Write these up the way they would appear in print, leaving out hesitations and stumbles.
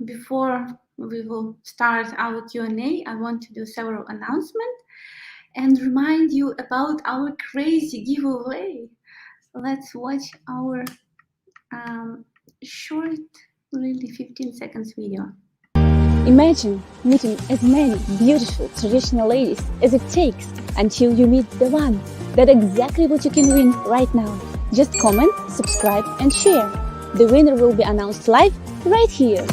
before we will start our Q&A, I want to do several announcements and remind you about our crazy giveaway. Let's watch our short, really 15 seconds video. Imagine meeting as many beautiful traditional ladies as it takes until you meet the one. That's exactly what you can win right now. Just comment, subscribe and share. The winner will be announced live right here.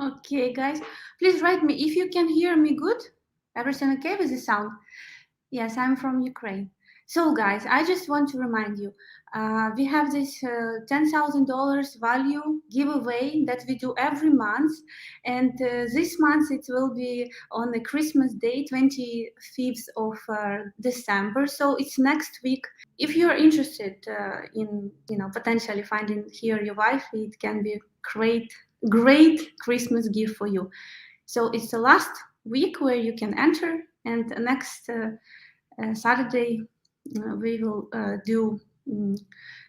Okay, guys, please write me if you can hear me good. Everything okay with the sound? Yes, I'm from Ukraine. So, guys, I just want to remind you, we have this $10,000 value giveaway that we do every month. And this month it will be on the Christmas Day, 25th of December. So it's next week. If you're interested in, potentially finding here your wife, it can be great Christmas gift for you. So it's the last week where you can enter, and next Saturday we will do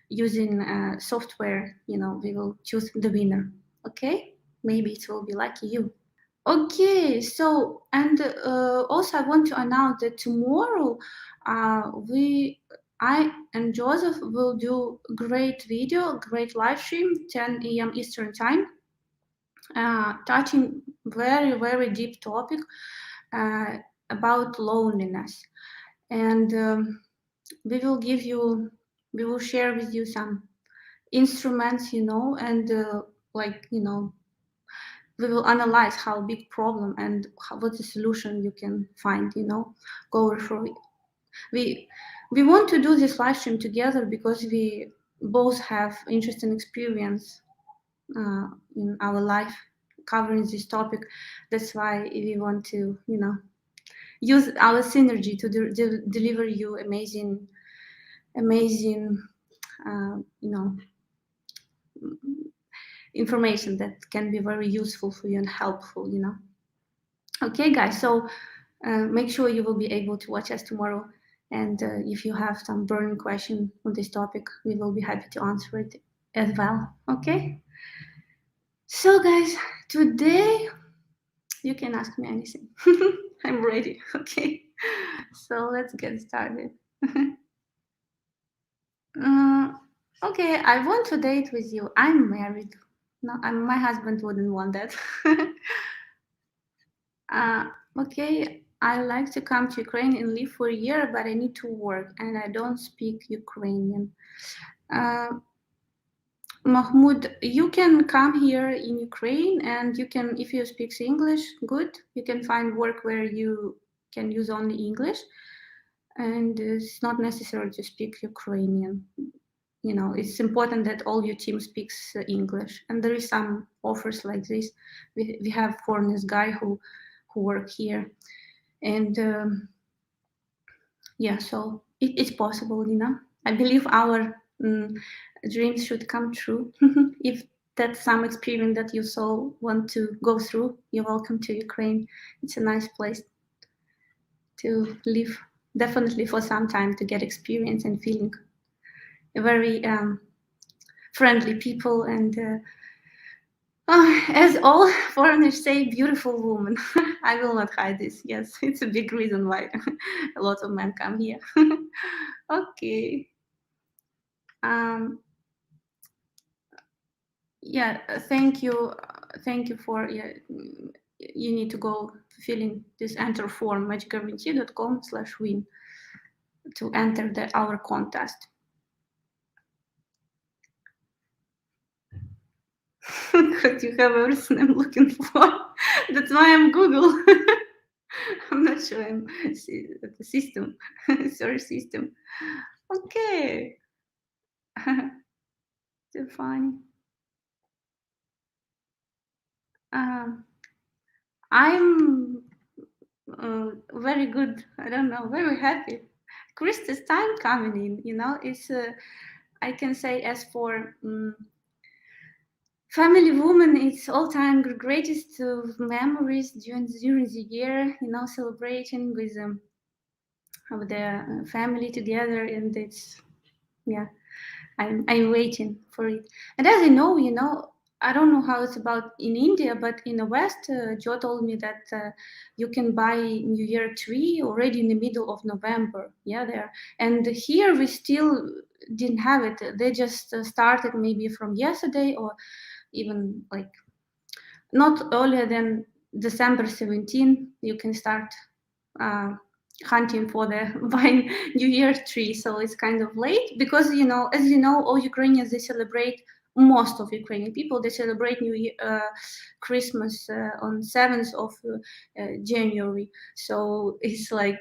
using software. We will choose the winner. Okay, maybe it will be lucky you. Okay, so and also I want to announce that tomorrow I and Joseph will do great video, great live stream, 10 a.m. Eastern time, touching very deep topic about loneliness. And we will share with you some instruments, and we will analyze how big problem and what the solution you can find, go through. We want to do this live stream together because we both have interesting experience in our life covering this topic. That's why we want to, use our synergy to deliver you amazing, information that can be very useful for you and helpful, Okay, guys, so make sure you will be able to watch us tomorrow. And if you have some burning question on this topic, we will be happy to answer it as well. Okay. So, guys, today you can ask me anything. I'm ready. Okay. So let's get started. Okay, I want to date with you. I'm married. No, my husband wouldn't want that. Okay, I like to come to Ukraine and live for a year, but I need to work and I don't speak Ukrainian. Mahmoud, you can come here in Ukraine and you can, if you speak English, good. You can find work where you can use only English, and it's not necessary to speak Ukrainian. It's important that all your team speaks English. And there is some offers like this. We have foreigners guy who work here, and yeah, so it's possible. I believe our dreams should come true. If that's some experience that you so want to go through, you're welcome to Ukraine. It's a nice place to live, definitely for some time, to get experience and feeling very friendly people, and as all foreigners say, beautiful woman. I will not hide this. Yes, it's a big reason why a lot of men come here. Okay. Yeah, thank you for, you need to go filling this enter form, magicguarantee.com/win, to enter our contest. But you have everything I'm looking for. That's why I'm Google. I'm not sure I'm the system, search system. Okay. So funny. I'm very good. I don't know, very happy. Christmas time coming in, it's, I can say, as for family woman, it's all time greatest of memories during the year, celebrating with of their family together, and it's, yeah, I'm waiting for it. And as you know, I don't know how it's about in India, but in the West, Joe told me that you can buy New Year tree already in the middle of November. Yeah, there. And here we still didn't have it. They just started maybe from yesterday, or even like not earlier than December 17. You can start uh, hunting for the buying New Year tree. So it's kind of late because, you know, as you know, all Ukrainians, they celebrate, most of Ukrainian people, they celebrate New Year, Christmas on 7th of January. So it's like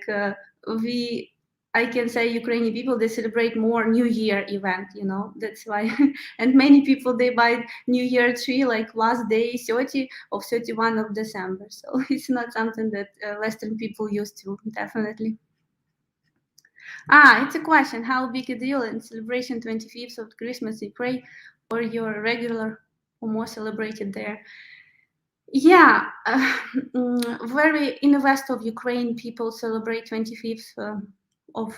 we, I can say Ukrainian people, they celebrate more New Year event, you know, that's why. And many people, they buy New Year tree like last day 30 of 31 of December. So it's not something that Western people used to, definitely. It's a question. How big a deal in celebration 25th of Christmas you pray, or your regular or more celebrated there? Yeah, very in the west of Ukraine, people celebrate 25th of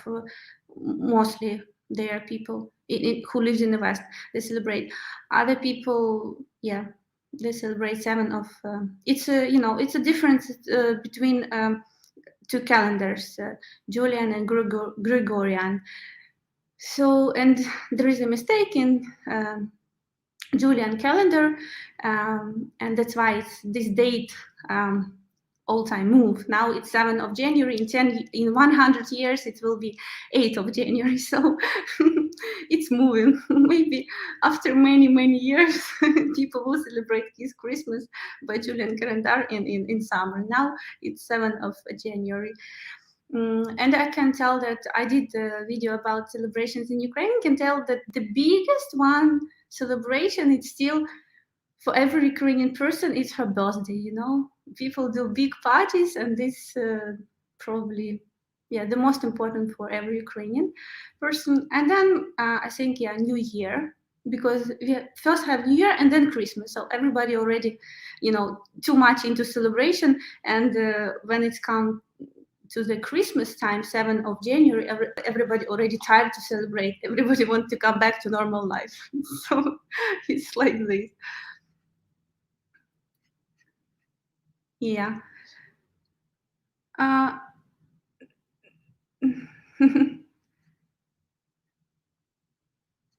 mostly their people who lives in the west. They celebrate. Other people, yeah, they celebrate 7th of. It's a, you know, it's a difference between two calendars, Julian and Gregorian. So, and there is a mistake in Julian calendar, and that's why it's this date all-time move. Now it's 7th of January. In 100 years, it will be 8th of January. So it's moving. Maybe after many years, people will celebrate this Christmas by Julian calendar in summer. Now it's 7th of January. And I can tell that I did a video about celebrations in Ukraine. I can tell that the biggest one celebration, it's still for every Ukrainian person, it's her birthday. You know, people do big parties, and this probably, yeah, the most important for every Ukrainian person. And then I think, yeah, New Year, because we first have New Year and then Christmas. So everybody already, you know, too much into celebration, and when it's come to the Christmas time, 7th of January, everybody already tired to celebrate. Everybody wants to come back to normal life. So it's like this. Yeah. Uh,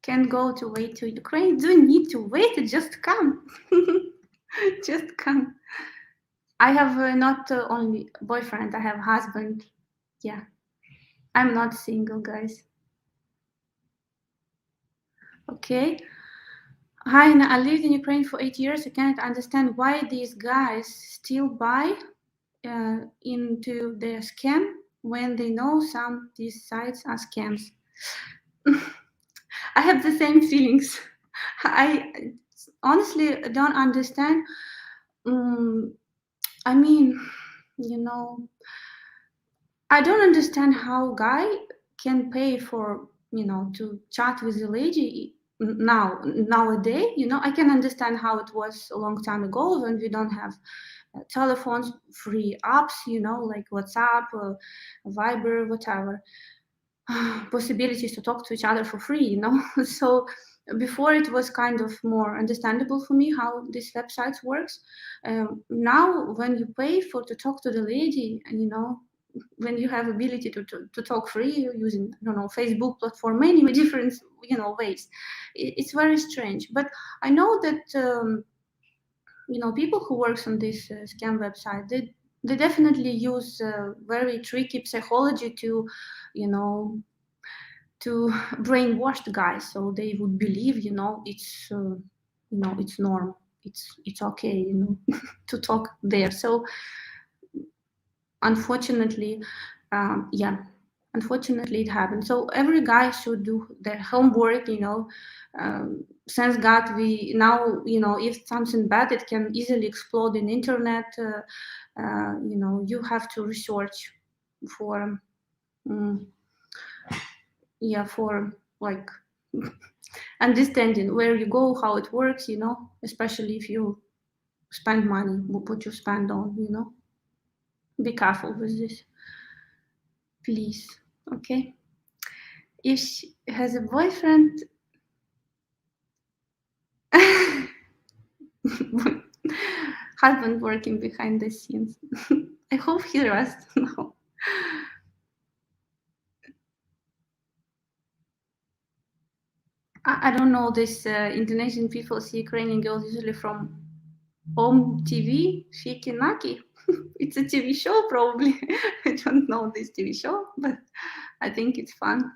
can go to wait to Ukraine. Don't need to wait. Just come. Just come. I have not only boyfriend. I have husband. Yeah. I'm not single, guys. Okay. Hi, I lived in Ukraine for 8 years. I cannot understand why these guys still buy into their scam when they know some these sites are scams. I have the same feelings. I honestly don't understand. I mean, you know, I don't understand how guy can pay for, you know, to chat with a lady nowadays. You know, I can understand how it was a long time ago when we don't have telephones, free apps, you know, like WhatsApp, Viber, whatever, possibilities to talk to each other for free, you know. So before it was kind of more understandable for me how this websites works. Now when you pay for to talk to the lady, and you know, when you have ability to talk free using, I don't know, Facebook platform, many different, you know, ways, it's very strange. But I know that you know, people who works on this scam website, they definitely use very tricky psychology to, you know, to brainwash the guys, so they would believe, you know, it's you know, it's normal, it's okay, you know, to talk there. So unfortunately, yeah, unfortunately it happens. So every guy should do their homework, you know. Thanks God, we now, you know, if something bad, it can easily explode in internet. You know, you have to research for yeah, for like understanding where you go, how it works, you know, especially if you spend money, what you spend on, you know. Be careful with this, please. Okay. If she has a boyfriend, husband working behind the scenes. I hope he rests now. I don't know, this Indonesian people see Ukrainian girls usually from Home TV, Shiki Naki. It's a TV show, probably. I don't know this TV show, but I think it's fun.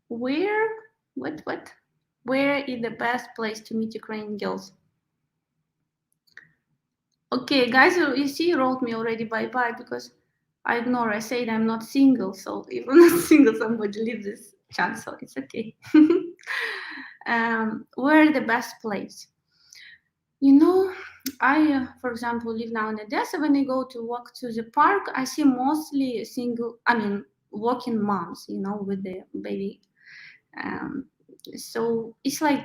Where, what? Where is the best place to meet Ukrainian girls? Okay, guys, you see, you wrote me already bye-bye because I ignore. I said I'm not single, so if I'm not single, somebody leave this chance, so it's okay. Where the best place? You know, I, for example, live now in Odessa. When I go to walk to the park, I see mostly walking moms, you know, with the baby. Um, so it's like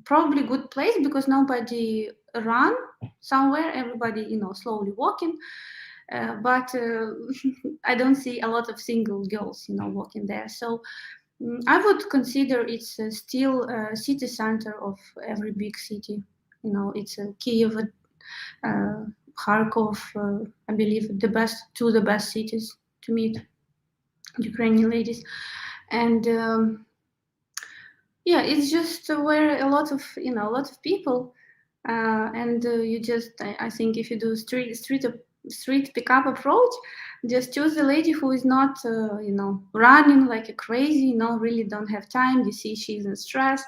probably good place because nobody run somewhere. Everybody, you know, slowly walking. But I don't see a lot of single girls, you know, walking there. So I would consider it's still a city center of every big city. You know, it's Kiev, Kharkov. I believe the best cities to meet Ukrainian ladies, and yeah, it's just where a lot of a lot of people, and you just I think if you do street pickup approach, just choose a lady who is not running like a crazy, really don't have time. You see she's in stress,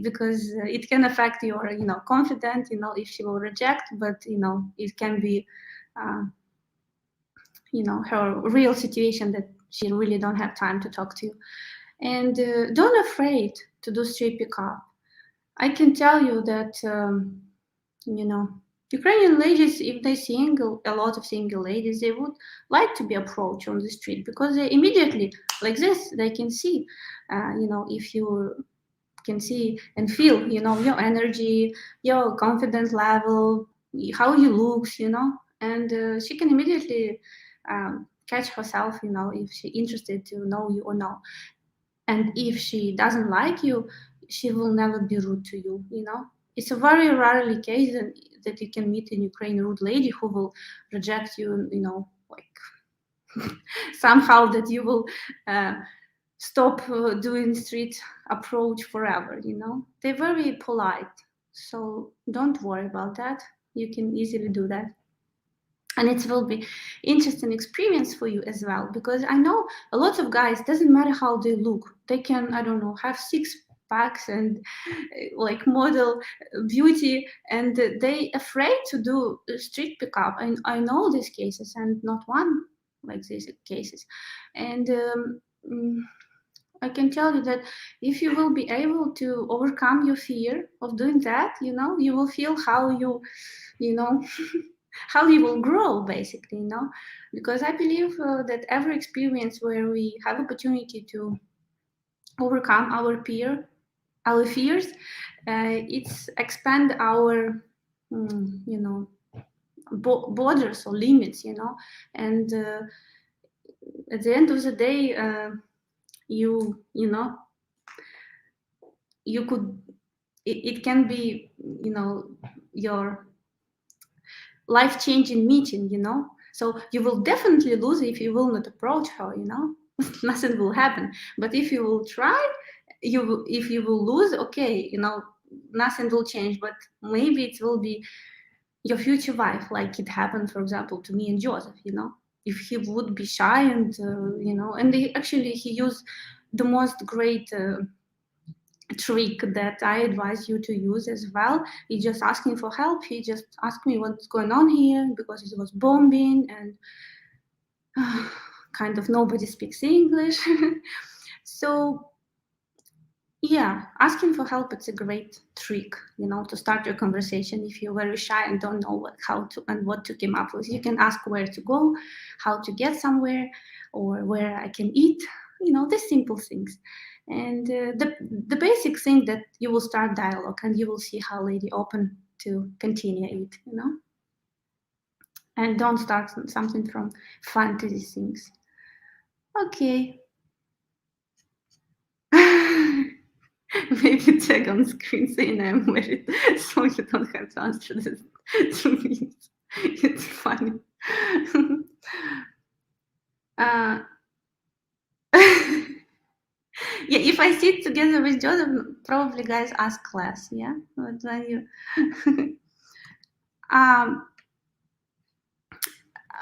because it can affect your confidence, if she will reject, but it can be uh, her real situation that she really don't have time to talk to you. And don't afraid to do street pickup. I can tell you that Ukrainian ladies, if they see a lot of single ladies, they would like to be approached on the street because they immediately, like this, they can see, if you can see and feel, your energy, your confidence level, how you looks, and she can immediately catch herself, if she interested to know you or not. And if she doesn't like you, she will never be rude to you, it's a very rarely case that you can meet in Ukraine rude lady who will reject you, like somehow that you will stop doing street approach forever, they're very polite, so don't worry about that. You can easily do that, and it will be interesting experience for you as well, because I know a lot of guys, doesn't matter how they look, they can, I don't know, have six packs and like model beauty, and they afraid to do street pickup. And I know these cases, and not one like these cases. And I can tell you that if you will be able to overcome your fear of doing that, you will feel how you know how you will grow, basically, because I believe that every experience where we have opportunity to overcome our fears, it's expand our borders or limits, and at the end of the day, you know you could it can be your life-changing meeting, so you will definitely lose if you will not approach her, nothing will happen. But if you will try, if you will lose, okay, nothing will change, but maybe it will be your future wife, like it happened, for example, to me and Joseph, if he would be shy and and he used the most great trick that I advise you to use as well. He just asking for help. He just asked me what's going on here because it was bombing and kind of nobody speaks English. So yeah, asking for help, it's a great trick, to start your conversation. If you're very shy and don't know how to and what to come up with, you can ask where to go, how to get somewhere, or where I can eat, the simple things. And the basic thing that you will start dialogue, and you will see how lady open to continue it, and don't start something from fantasy things. Okay. Maybe tag on screen saying I'm married, so you don't have to answer this to me. It's funny. uh, yeah, if I sit together with Joseph, probably guys ask class. Yeah, but when you um,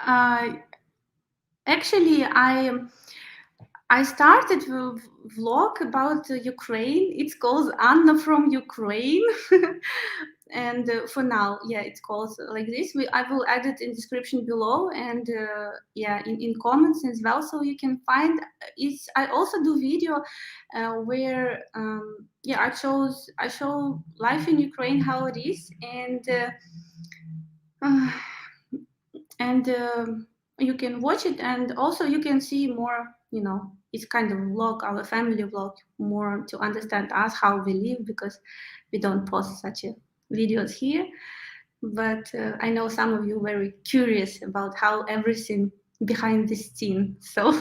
uh, actually, I started a vlog about Ukraine. It's called Anna from Ukraine. And for now, yeah, it's called like this. I will add it in description below, and yeah, in comments as well, so you can find. I also do video where yeah, I show life in Ukraine, how it is, uh, and you can watch it, and also you can see more, you know, it's kind of vlog, our family vlog, more to understand us, how we live, because we don't post such videos here. But I know some of you very curious about how everything behind the scene, so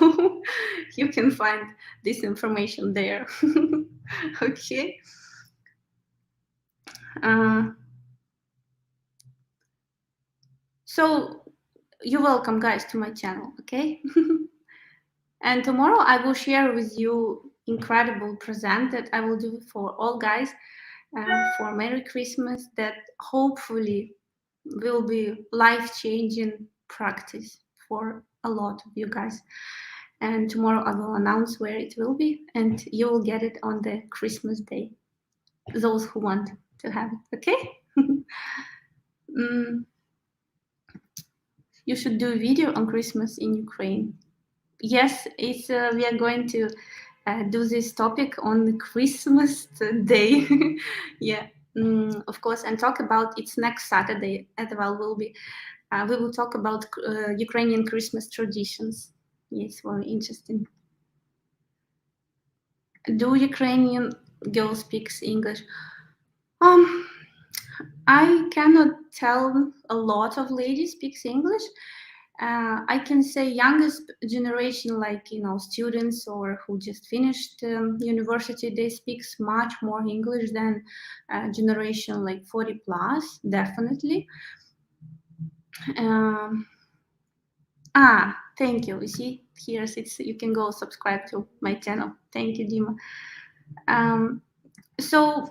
you can find this information there. Okay. So you're welcome, guys, to my channel. Okay. And tomorrow I will share with you incredible present that I will do for all guys for Merry Christmas, that hopefully will be life-changing practice for a lot of you guys. And tomorrow I will announce where it will be, and you will get it on the Christmas day, those who want to have it. Okay. You should do a video on Christmas in Ukraine. Yes, it's we are going to do this topic on Christmas Day. Yeah, of course, and talk about it's next Saturday as well. Will be we will talk about Ukrainian Christmas traditions. Yes, very interesting. Do Ukrainian girls speaks English? I cannot tell a lot of ladies speaks English. I can say youngest generation, like, you know, students or who just finished university, they speaks much more English than generation like 40 plus, definitely. Thank you. You see, here it's, you can go subscribe to my channel. Thank you, Dima. So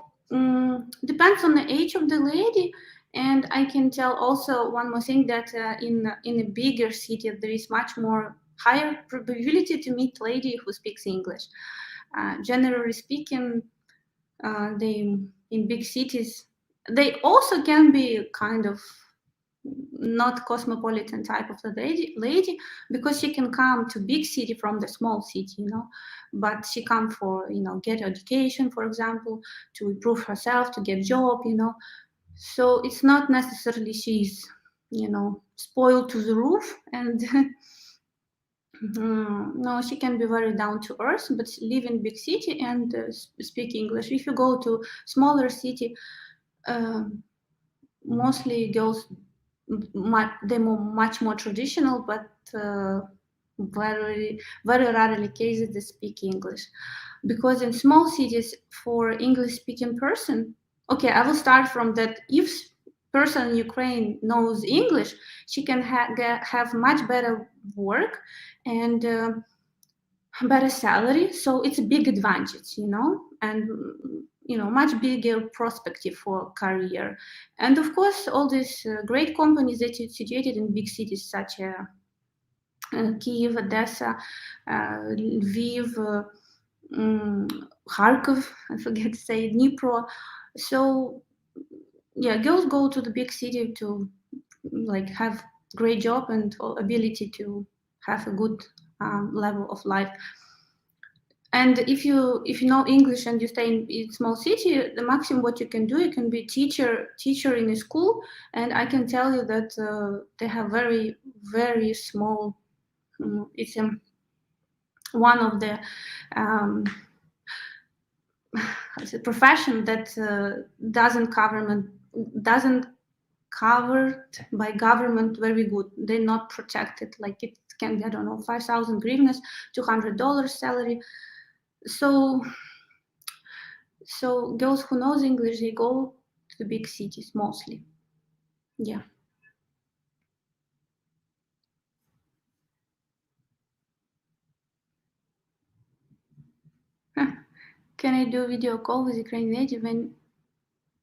depends on the age of the lady. And I can tell also one more thing, that in a bigger city, there is much more higher probability to meet lady who speaks English. Generally speaking, they in big cities, they also can be kind of not cosmopolitan type of the lady, because she can come to big city from the small city, you know, but she come for, you know, get education, for example, to improve herself, to get job, you know. So it's not necessarily she's, you know, spoiled to the roof, and no, she can be very down to earth, but live in big city and speak English. If you go to smaller city, mostly girls, they're much more traditional, but very rarely cases they speak English, because in small cities, for English speaking person, okay, I will start from that. If person in Ukraine knows English, she can have much better work and better salary, so it's a big advantage, you know, and you know, much bigger perspective for career. And of course, all these great companies that are situated in big cities such as Kiev, Odessa, Lviv, Kharkov, I forget to say, Dnipro. So yeah, girls go to the big city to like have great job and ability to have a good level of life. And if you know English and you stay in small city, the maximum what you can do, you can be teacher in a school. And I can tell you that they have very small. It's one of the profession that doesn't covered by government very good. They're not protected. Like it can be, I don't know, 5,000 hryvnias, $200 salary. So girls who knows English, they go to the big cities mostly. Yeah. Can I do video call with Ukrainian native when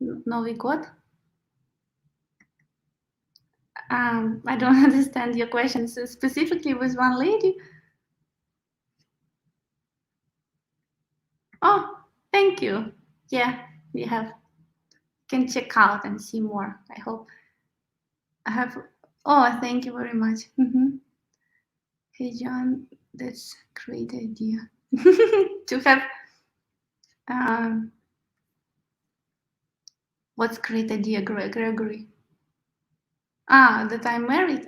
Новый год? I don't understand your question. So specifically with one lady? Oh, thank you. Yeah, we have. Can check out and see more. I hope. I have. Oh, thank you very much. Hey, John, that's a great idea to have. What's great idea, Gregory? That I'm married.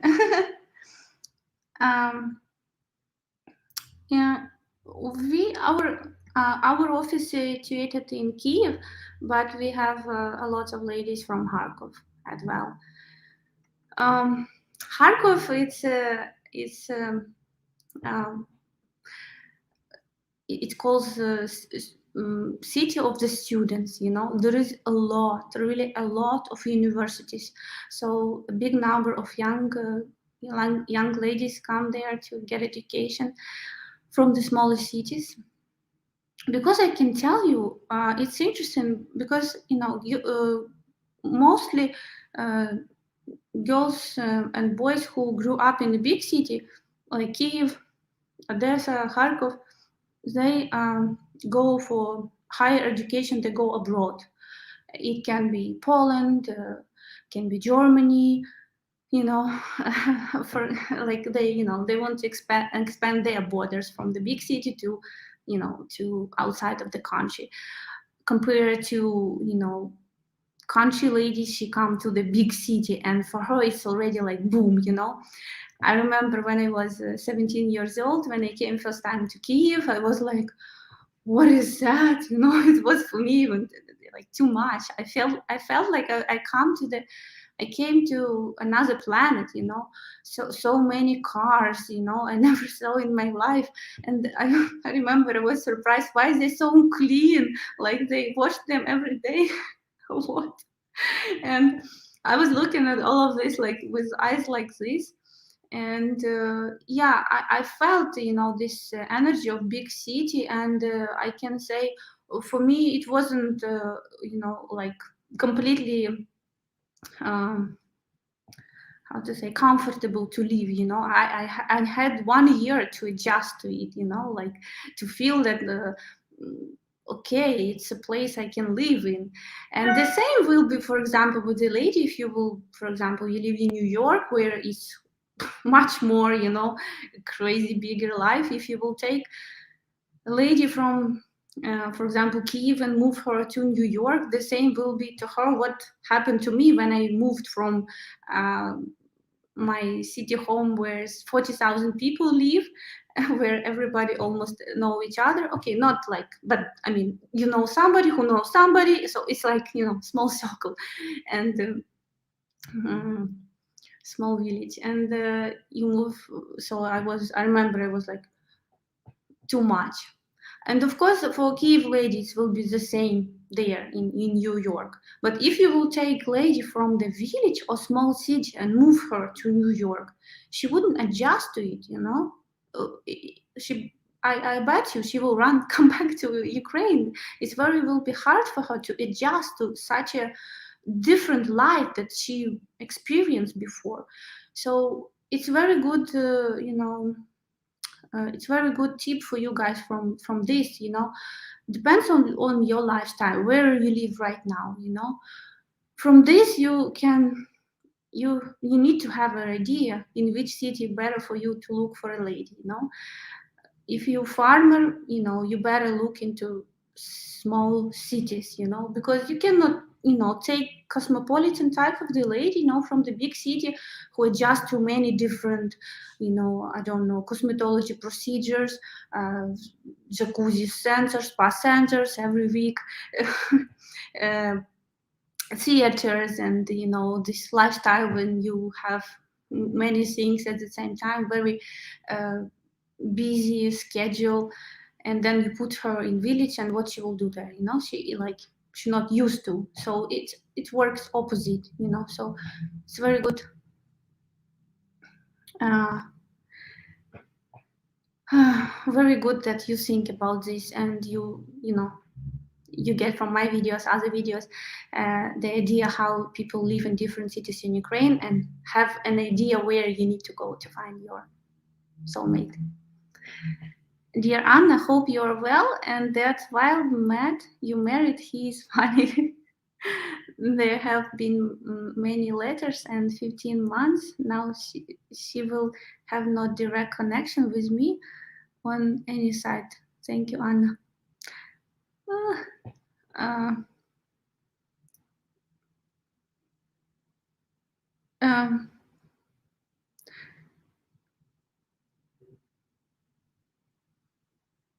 Yeah, our office is situated in Kiev, but we have a lot of ladies from Kharkov as well. Kharkov, it calls city of the students. You know, there is really a lot of universities, so a big number of young ladies come there to get education from the smaller cities. Because I can tell you, it's interesting because mostly girls and boys who grew up in the big city like Kiev, Odessa, Kharkov, they go for higher education. They go abroad. It can be Poland, can be Germany. For like they want to expand their borders from the big city to to outside of the country. Compared to country lady, she come to the big city, and for her it's already like boom. I remember when I was 17 years old, when I came first time to Kyiv, I was like, what is that? It was for me even like too much. I felt like I came to another planet. So many cars, I never saw in my life. And I remember I was surprised, why is they so clean? Like they wash them every day. What? And I was looking at all of this like with eyes like this. And yeah, I felt this energy of big city. And I can say for me it wasn't like completely how to say comfortable to live. I had 1 year to adjust to it, like to feel that okay, it's a place I can live in. And the same will be, for example, with the lady. If you will, for example, you live in New York, where it's much more crazy bigger life. If you will take a lady from for example, Kyiv, and move her to New York, the same will be to her what happened to me when I moved from my city home where 40,000 people live, where everybody almost know each other. Okay, not like, but I mean, somebody who knows somebody, so it's like small circle. And small village. And you move. So I remember I was like too much. And of course, for Kyiv ladies will be the same there in New York. But if you will take lady from the village or small city and move her to New York, she wouldn't adjust to it. I bet you she will come back to Ukraine. Will be hard for her to adjust to such a different life that she experienced before. So it's very good, it's very good tip for you guys from this. Depends on your lifestyle, where you live right now. From this you can you need to have an idea in which city better for you to look for a lady. If you're farmer, you better look into small cities, because you cannot take cosmopolitan type of the lady from the big city who adjust to many different I don't know, cosmetology procedures, jacuzzi centers, spa centers every week, theaters, and this lifestyle when you have many things at the same time, very busy schedule, and then you put her in village, and what she will do there, you know, she's not used to, so it works opposite, you know, so it's very good. Very good that you think about this, and you know, you get from my videos, other videos, the idea how people live in different cities in Ukraine and have an idea where you need to go to find your soulmate. Dear Anna, hope you're well, and that while Matt you married, he is funny. There have been many letters and 15 months. Now she will have no direct connection with me on any side. Thank you, Anna.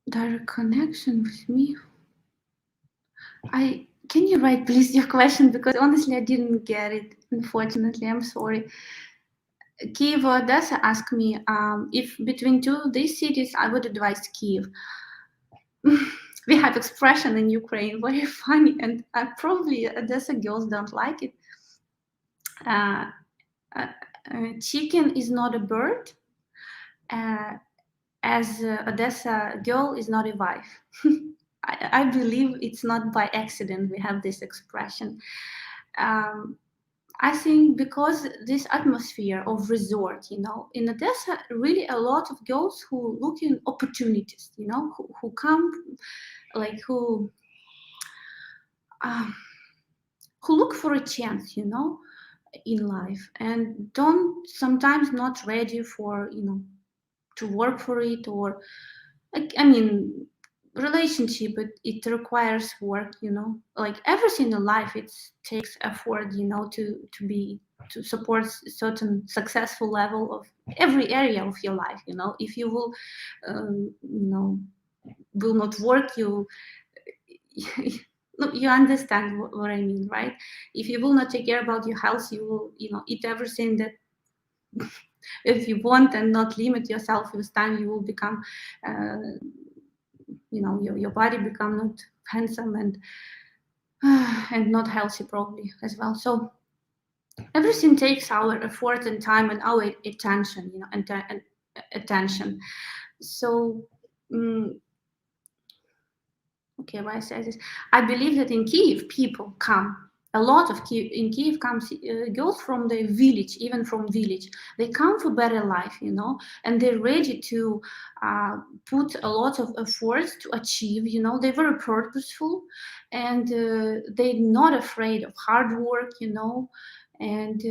Direct connection with me. Can you write please your question, because honestly I didn't get it. Unfortunately, I'm sorry. Kiev or Odessa asked me if between two of these cities I would advise Kiev. We have expression in Ukraine, very funny, and probably Odessa girls don't like it. Chicken is not a bird, as Odessa girl is not a wife. I believe it's not by accident we have this expression. I think because this atmosphere of resort, you know, in Odessa, really a lot of girls who look in opportunities, you know, who come, like who look for a chance, you know, in life, and don't sometimes not ready for, you know, to work for it, or like, I mean, relationship, it requires work, you know, like everything in life, it takes effort, you know, to support a certain successful level of every area of your life, you know. If you will you know, will not work, you you understand what I mean, right? If you will not take care about your health, you will, you know, eat everything that if you want, and not limit yourself. With time you will become you know, your body become not handsome and not healthy probably as well. So everything takes our effort and time and our attention, you know, and attention. So okay, why I say this? I believe that in Kyiv people come. A lot of in Kyiv comes girls from the village, even from village. They come for better life, you know, and they're ready to put a lot of efforts to achieve. You know, they're very purposeful, and they're not afraid of hard work, you know, and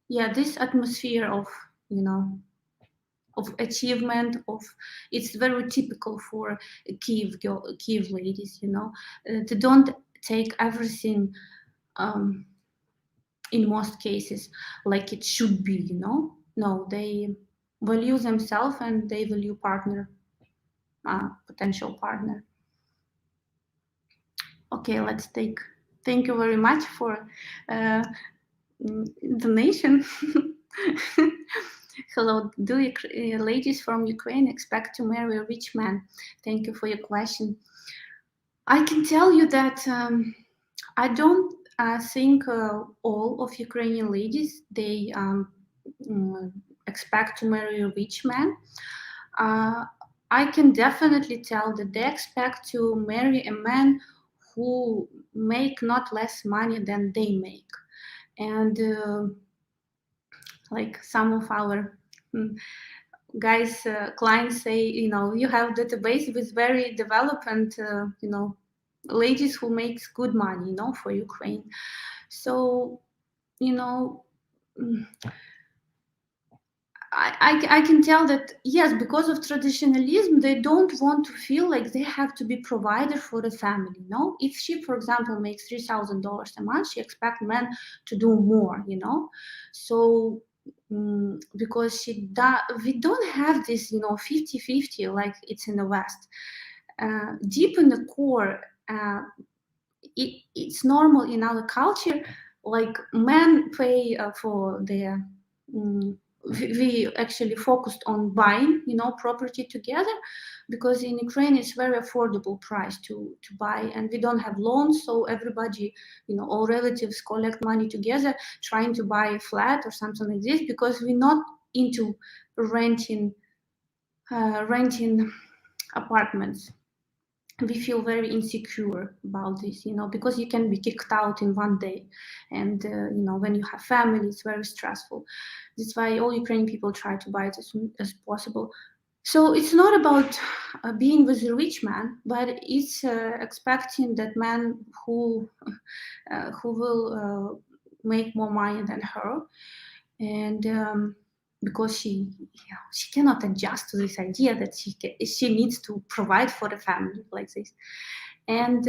yeah, this atmosphere of, you know, of achievement, of, it's very typical for Kyiv ladies, you know, they don't take everything in most cases like it should be, you know. No, they value themselves and they value partner, potential partner. Okay, let's take, thank you very much for donation. Hello, do you, ladies from Ukraine expect to marry a rich man? Thank you for your question. I can tell you that I don't think all of Ukrainian ladies, they expect to marry a rich man. I can definitely tell that they expect to marry a man who make not less money than they make. And like some of our guys, clients say, you know, you have database with very developed, you know, ladies who makes good money, you know, for Ukraine. So, you know, I can tell that, yes, because of traditionalism, they don't want to feel like they have to be provider for the family. No, if she, for example, makes $3,000 a month, she expects men to do more, you know. So because we don't have this, you know, 50-50 like it's in the West. Deep in the core, it's normal in our culture, like men pay for their we actually focused on buying, property together, because in Ukraine it's very affordable price to buy, and we don't have loans, so everybody, all relatives collect money together trying to buy a flat or something like this, because we're not into renting apartments. We feel very insecure about this, because you can be kicked out in one day, and when you have family, it's very stressful. That's why all Ukrainian people try to buy it as soon as possible. So it's not about being with a rich man, but it's expecting that man who will make more money than her, and because she cannot adjust to this idea that she needs to provide for the family like this. And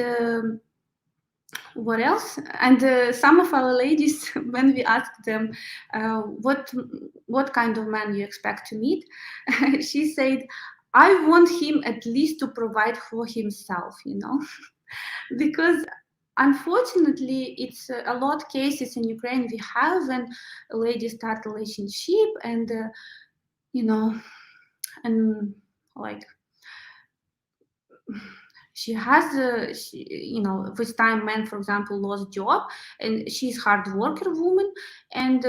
what else? And some of our ladies, when we asked them what kind of man you expect to meet, she said, I want him at least to provide for himself, because unfortunately it's a lot of cases in Ukraine we have when a lady start relationship, and and like she has with time man, for example, lost job, and she's hard worker woman, and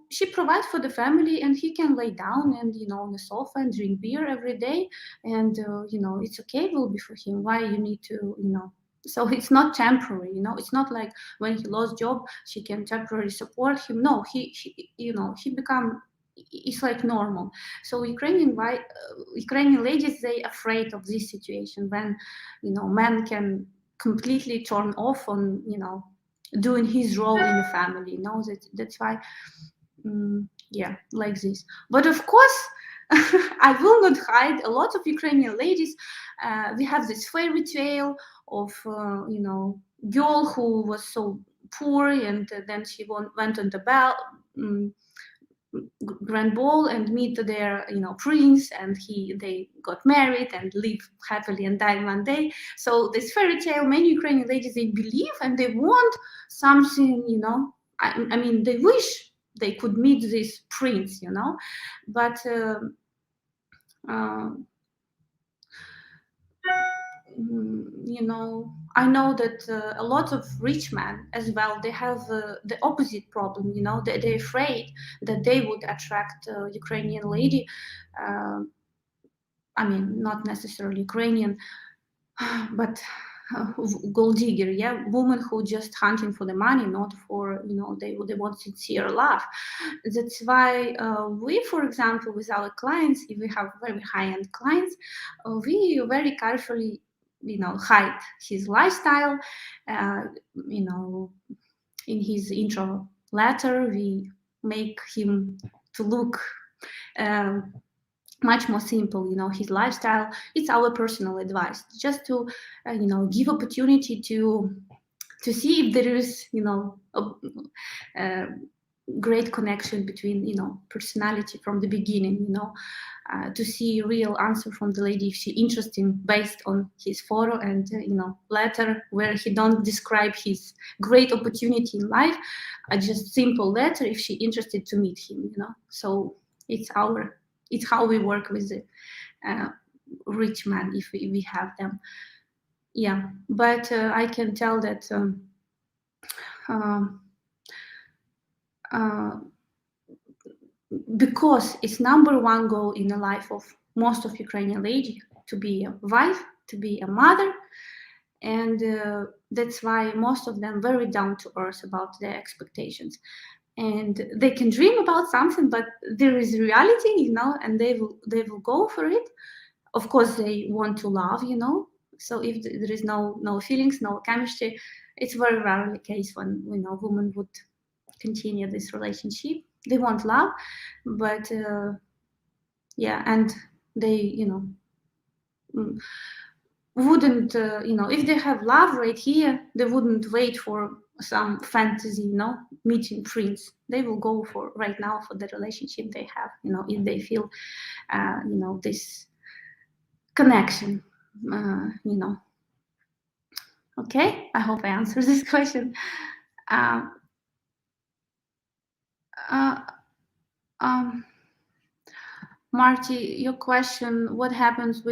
she provides for the family, and he can lay down and on the sofa and drink beer every day, and it's okay, will be for him. Why you need to so it's not temporary, it's not like when he lost job she can temporarily support him. No, he become, it's like normal. So Ukrainian ladies, they afraid of this situation when man can completely turn off on doing his role in the family. That's why yeah, like this. But of course, I will not hide, a lot of Ukrainian ladies, we have this fairy tale of girl who was so poor, and then she went on the grand ball and meet their prince, and they got married and live happily and died one day. So this fairy tale, many Ukrainian ladies, they believe, and they want something, I mean, they wish they could meet this prince, but uh, I know that a lot of rich men as well, they have the opposite problem. They're afraid that they would attract a Ukrainian lady. Uh, I mean, not necessarily Ukrainian, but gold digger, yeah, woman who just hunting for the money, not for they want sincere love. That's why we, for example, with our clients, if we have very high-end clients, we very carefully hide his lifestyle. uh, in his intro letter we make him to look much more simple, his lifestyle. It's our personal advice, just to give opportunity to see if there is a great connection between personality from the beginning, to see real answer from the lady if she interesting based on his photo and letter where he don't describe his great opportunity in life, just simple letter if she interested to meet him. So it's how we work with the rich man if we have them. Yeah, but I can tell that um, uh, because it's number one goal in the life of most of Ukrainian ladies to be a wife, to be a mother, and that's why most of them very down to earth about their expectations. And they can dream about something, but there is reality, and they will go for it. Of course, they want to love, So if there is no feelings, no chemistry, it's very rarely the case when women would continue this relationship. They want love, but yeah, and they wouldn't if they have love right here, they wouldn't wait for some fantasy, meeting prince. They will go for right now for the relationship they have, if they feel this connection, Okay, I hope I answered this question. uh, uh, Marty, your question: what happens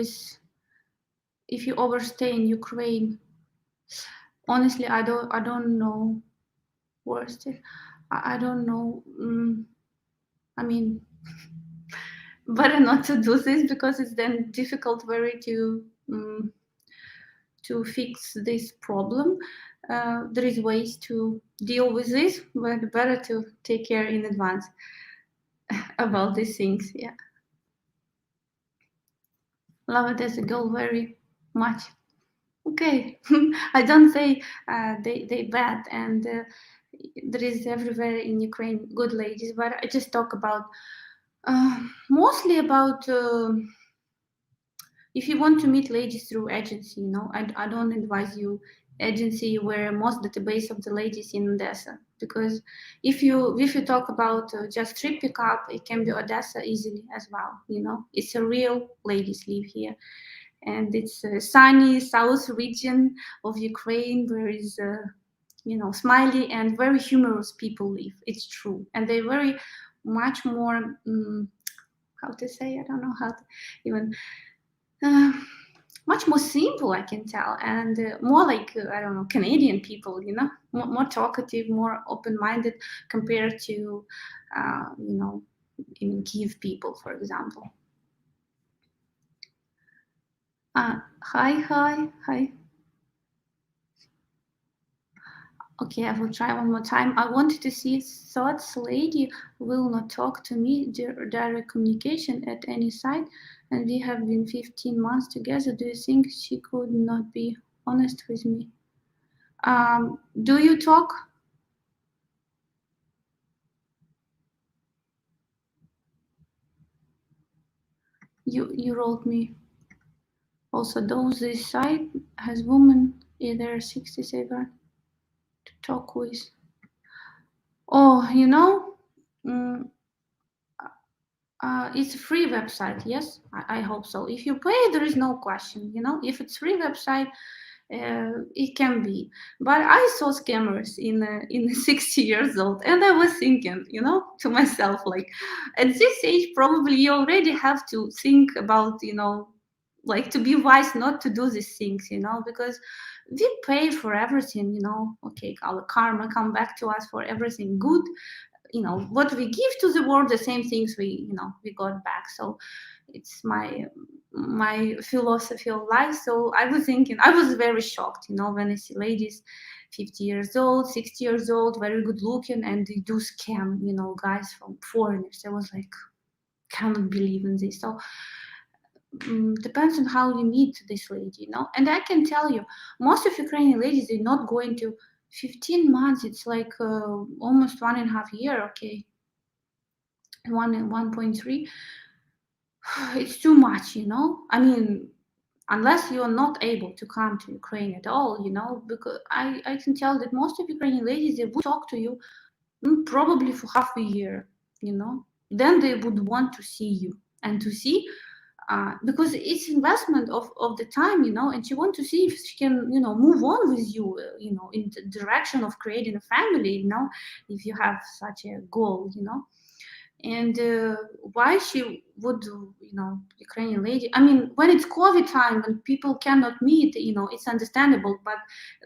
if you overstay in Ukraine? Honestly, I don't know. Worst, I don't know. I mean, better not to do this because it's then difficult very to fix this problem. There is ways to deal with this, but better to take care in advance about these things. Yeah, love it as a girl very much. Okay, I don't say they bad, and there is everywhere in Ukraine good ladies, but I just talk about mostly about. If you want to meet ladies through agency, I don't advise you agency where most database of the ladies in Odessa, because if you talk about just trip pickup, it can be Odessa easily as well. It's a real ladies live here, and it's a sunny south region of Ukraine where is smiley and very humorous people live. It's true, and they're very much more how to say, I don't know how to even uh, much more simple, I can tell, and more like I don't know, Canadian people, more talkative, more open-minded compared to in Kiev people, for example. Hi. Okay, I will try one more time. I wanted to see thoughts lady will not talk to me direct communication at any site, and we have been 15 months together. Do you think she could not be honest with me? Do you talk? You wrote me. Also, those this site has women either 67 to talk with. Oh, it's a free website. Yes, I hope so. If you pay, there is no question. If it's free website, it can be. But I saw scammers in 60 years old, and I was thinking, to myself, like, at this age, probably you already have to think about, like, to be wise not to do these things, because we pay for everything, okay, our karma come back to us for everything good, what we give to the world, the same things we got back. So it's my philosophy of life. So I was thinking, I was very shocked, when I see ladies 50 years old, 60 years old, very good looking, and they do scam, guys from foreigners. I was like, cannot believe in this. So depends on how you meet this lady, and I can tell you, most of Ukrainian ladies, they're not going to 15 months. It's like almost 1.5 years. Okay, 1.3. It's too much, I mean, unless you're not able to come to Ukraine at all, because I can tell that most of Ukrainian ladies, they would talk to you probably for half a year, then they would want to see you and to see because it's investment of the time, and she want to see if she can, move on with you, in the direction of creating a family, if you have such a goal, and why she would, Ukrainian lady, I mean, when it's COVID time and people cannot meet, it's understandable, but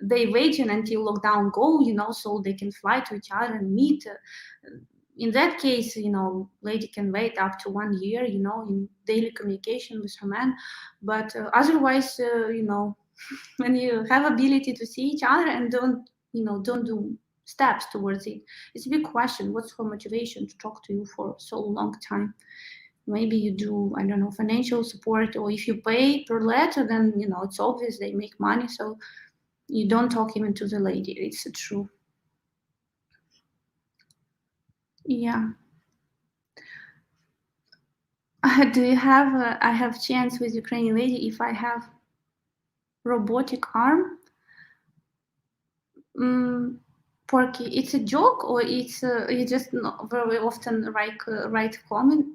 they waiting until lockdown go, so they can fly to each other and meet. In that case, lady can wait up to 1 year, in daily communication with her man. But otherwise, when you have ability to see each other and don't do steps towards it, it's a big question. What's her motivation to talk to you for so long time? Maybe you do, I don't know, financial support, or if you pay per letter, then it's obvious they make money, so you don't talk even to the lady. It's true. Yeah. Do you have I have chance with Ukrainian lady if I have robotic arm? Porky, it's a joke, or it's you just not very often write comment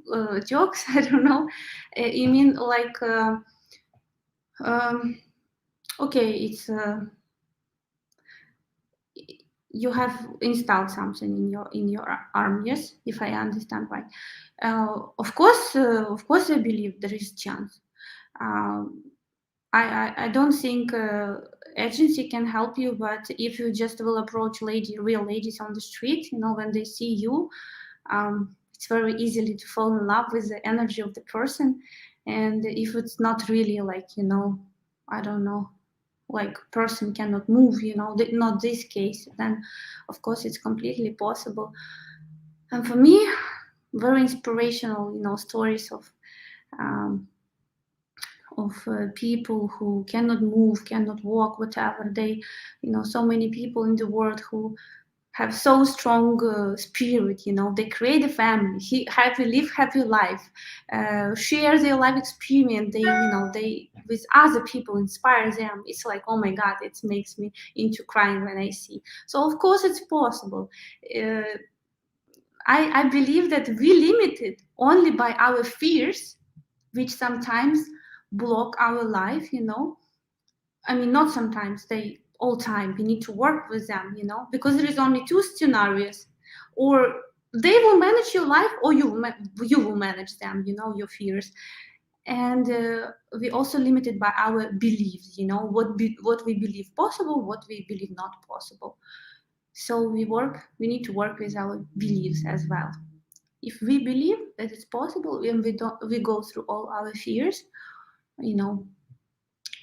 jokes? I don't know. You mean like um, okay, it's you have installed something in your arm. Yes, if I understand right. Of course, I believe there is chance. Um, I don't think agency can help you, but if you just will approach real ladies on the street, you know, when they see you, it's very easily to fall in love with the energy of the person. And if it's not really like, you know, I don't know, like person cannot move, you know, not this case, then of course it's completely possible. And for me, very inspirational, you know, stories um, of people who cannot move, cannot walk, whatever. They, you know, so many people in the world who have so strong spirit, you know, they create a family, live happy life, share their life experience. They, you know, they with other people inspire them. It's like, oh my God, it makes me into crying when I see. So of course it's possible. Uh, I believe that we limited only by our fears, which sometimes block our life, you know. I mean, not sometimes, they all time. We need to work with them, you know, because there is only two scenarios. Or they will manage your life, or you will manage them, you know, your fears. And we also limited by our beliefs, you know, what we believe possible, what we believe not possible. So we need to work with our beliefs as well. If we believe that it's possible, and we go through all our fears, you know,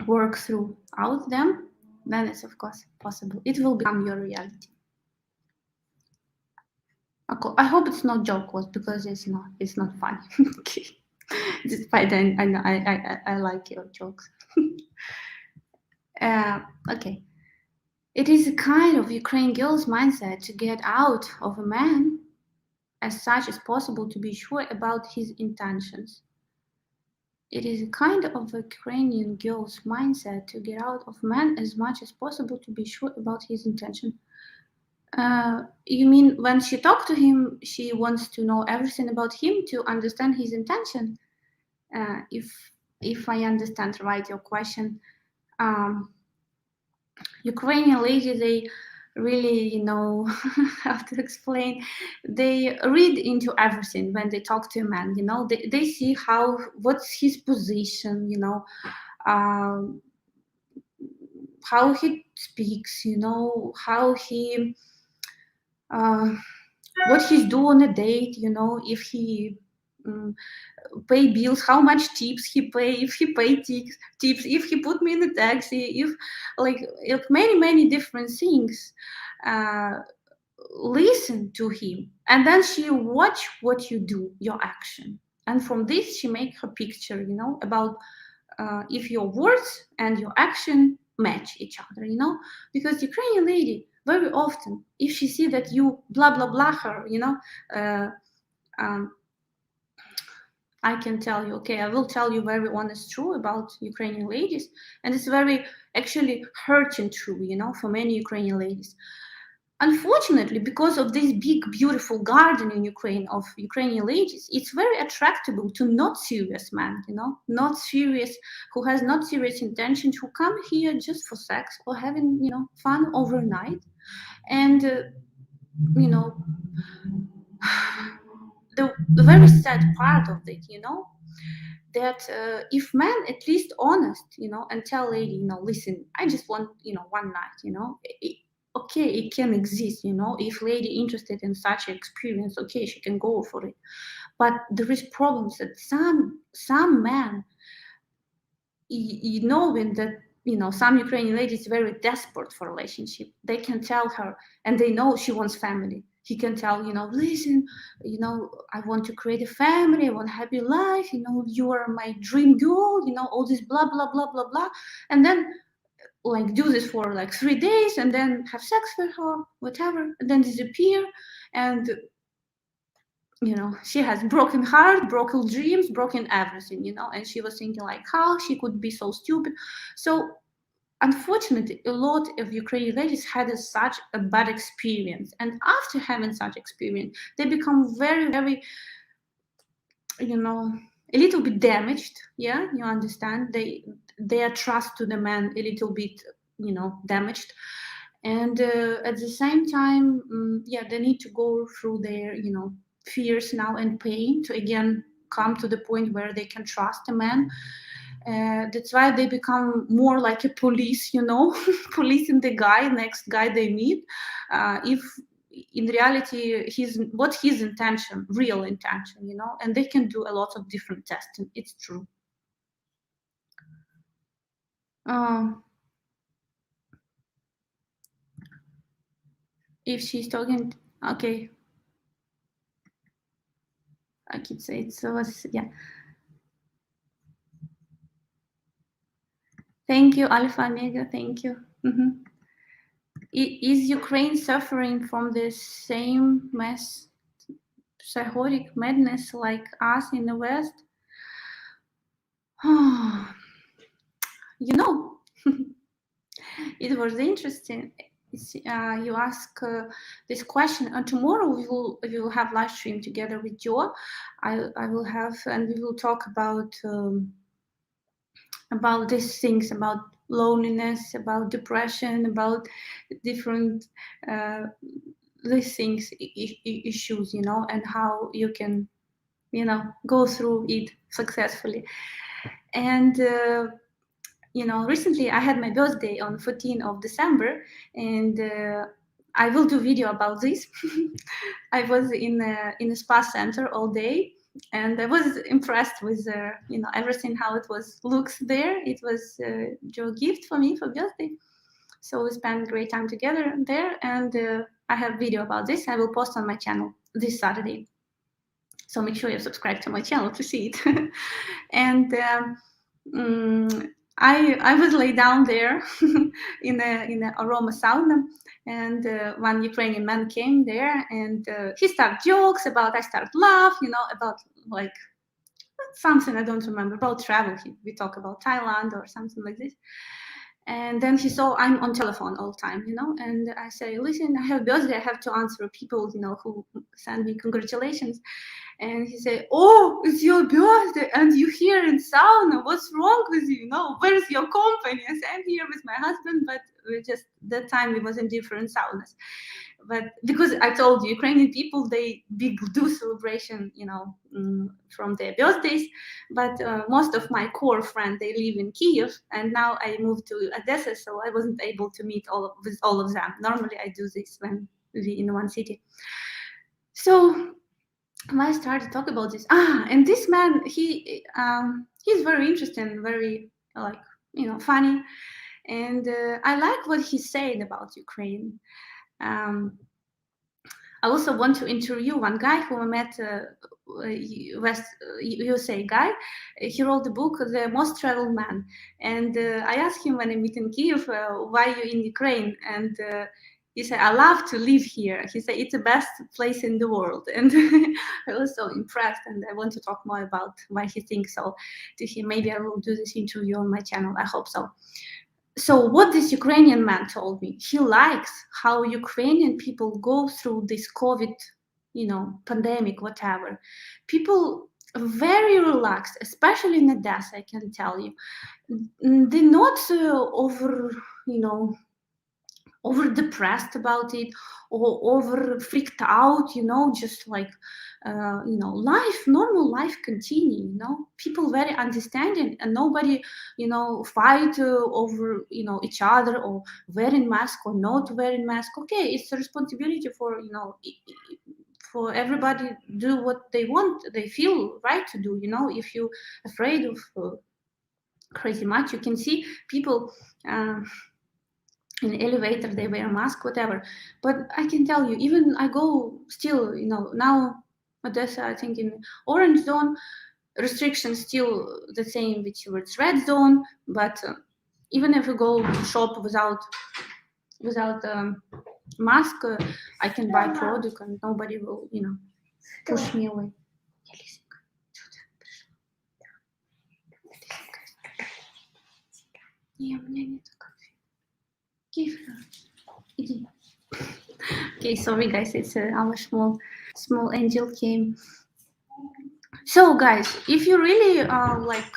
work throughout them, then it's of course possible. It will become your reality. I hope it's not joke was, because it's not funny. Okay. Despite I like your jokes. Okay. It is a kind of Ukrainian girl's mindset to get out of a man as such as possible, to be sure about his intentions. It is a kind of Ukrainian girl's mindset to get out of man as much as possible, to be sure about his intention. You mean when she talked to him, she wants to know everything about him to understand his intention? If I understand right your question, um, Ukrainian ladies, they really, you know, how to explain, they read into everything when they talk to a man, you know, they see what's his position, you know, um, how he speaks, you know, how he uh, what he's doing on a date, you know, if he um, pay bills, how much tips he pay, if he pay tips, if he put me in a taxi, if like many different things. Uh, Listen to him, and then she watch what you do, your action, and from this she make her picture, you know, about if your words and your action match each other, you know, because Ukrainian lady very often, if she see that you blah blah blah her, you know, uh, um, I can tell you, okay, I will tell you very honest true about Ukrainian ladies, and it's very actually hurting true, you know, for many Ukrainian ladies. Unfortunately, because of this big, beautiful garden in Ukraine of Ukrainian ladies, it's very attractable to not serious men, you know, not serious, who has not serious intentions, who come here just for sex or having, you know, fun overnight. And, you know, the very sad part of it, you know, that if man at least honest, you know, and tell lady, you know, listen, I just want, you know, one night, you know, okay, it can exist, you know, if lady interested in such an experience, okay, she can go for it. But there is problems that some men, you know, when that, you know, some Ukrainian ladies very desperate for relationship, they can tell her, and they know she wants family, he can tell, you know, listen, you know, I want to create a family, I want a happy life, you know, you are my dream girl, you know, all this blah blah blah blah blah. And then like do this for like 3 days, and then have sex with her, whatever, and then disappear. And you know, she has broken heart, broken dreams, broken everything, you know, and she was thinking like how she could be so stupid. So unfortunately, a lot of Ukrainian ladies had such a bad experience, and after having such experience, they become very, you know, a little bit damaged. Yeah, you understand? Their trust to the man a little bit, you know, damaged. And at the same time, yeah, they need to go through their, fears now and pain to again come to the point where they can trust a man. That's why they become more like a police, policing the next guy they meet. If in reality what's his intention, real intention, and they can do a lot of different testing. It's true. If she's talking, okay, I could say it. So yeah. Thank you, Alpha Omega. Thank you. Is Ukraine suffering from the same psychotic madness like us in the West? It was interesting. You ask this question, and tomorrow we will have live stream together with Joe. I will have, and we will talk about these things, about loneliness, about depression, about different these things, issues, and how you can, go through it successfully. And recently I had my birthday on 14th of December, and I will do video about this. I was in a spa center all day, and I was impressed with everything, how it looks there. It was Joe gift for me for birthday, so we spent great time together there. And I have video about this. I will post on my channel this Saturday, so make sure you subscribe to my channel to see it. And I was laid down there in a aroma sauna, and one Ukrainian man came there, and he started jokes about, I started laugh, about like something I don't remember, about travel. We talk about Thailand or something like this. And then he saw I'm on telephone all the time, and I say, listen, I have a birthday, I have to answer people, who send me congratulations. And he said, oh, it's your birthday and you here in sauna, what's wrong with you? Where's your company? I said, I'm here with my husband, but we just, that time we was in different saunas. But because I told you, Ukrainian people, they do celebration, from their birthdays. But most of my core friends, they live in Kiev, and now I moved to Odessa, so I wasn't able to meet with all of them. Normally I do this when we in one city. So I started to talk about this. And this man, he's very interesting, very funny, and I like what he said about Ukraine. I also want to interview one guy who I met, West USA guy. He wrote the book, The Most Traveled Man. And I asked him when I meet in Kiev, why you in Ukraine? And he said, I love to live here. He said, it's the best place in the world. And I was so impressed, and I want to talk more about why he thinks so to him. Maybe I will do this interview on my channel. I hope so. So what this Ukrainian man told me, he likes how Ukrainian people go through this COVID, pandemic, whatever. People very relaxed, especially in Odessa, I can tell you. They're not over depressed about it or over freaked out, just like normal life continue, people very understanding, and nobody fight over each other or wearing mask or not wearing mask. Okay, it's a responsibility for for everybody do what they want, they feel right to do. If you're afraid of crazy much, you can see people in the elevator, they wear a mask, whatever. But I can tell you, even I go still, now Odessa, I think in orange zone, restrictions still the same which was red zone. But even if you go shop without mask, I can buy product and nobody will, push me away. Не, у меня нет кофе. Give her. Okay, sorry guys, it's our small angel came. So guys, if you really like,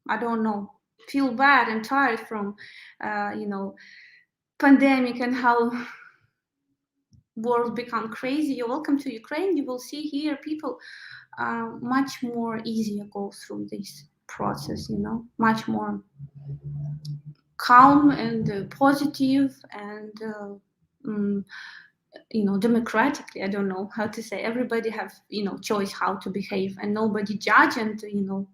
I don't know, feel bad and tired from pandemic and how world become crazy. You're welcome to Ukraine. You will see here people much more easier go through this process, you know, much more calm and positive and you know, democratically. I don't know how to say. Everybody have, you know, choice how to behave, and nobody judge. And you know,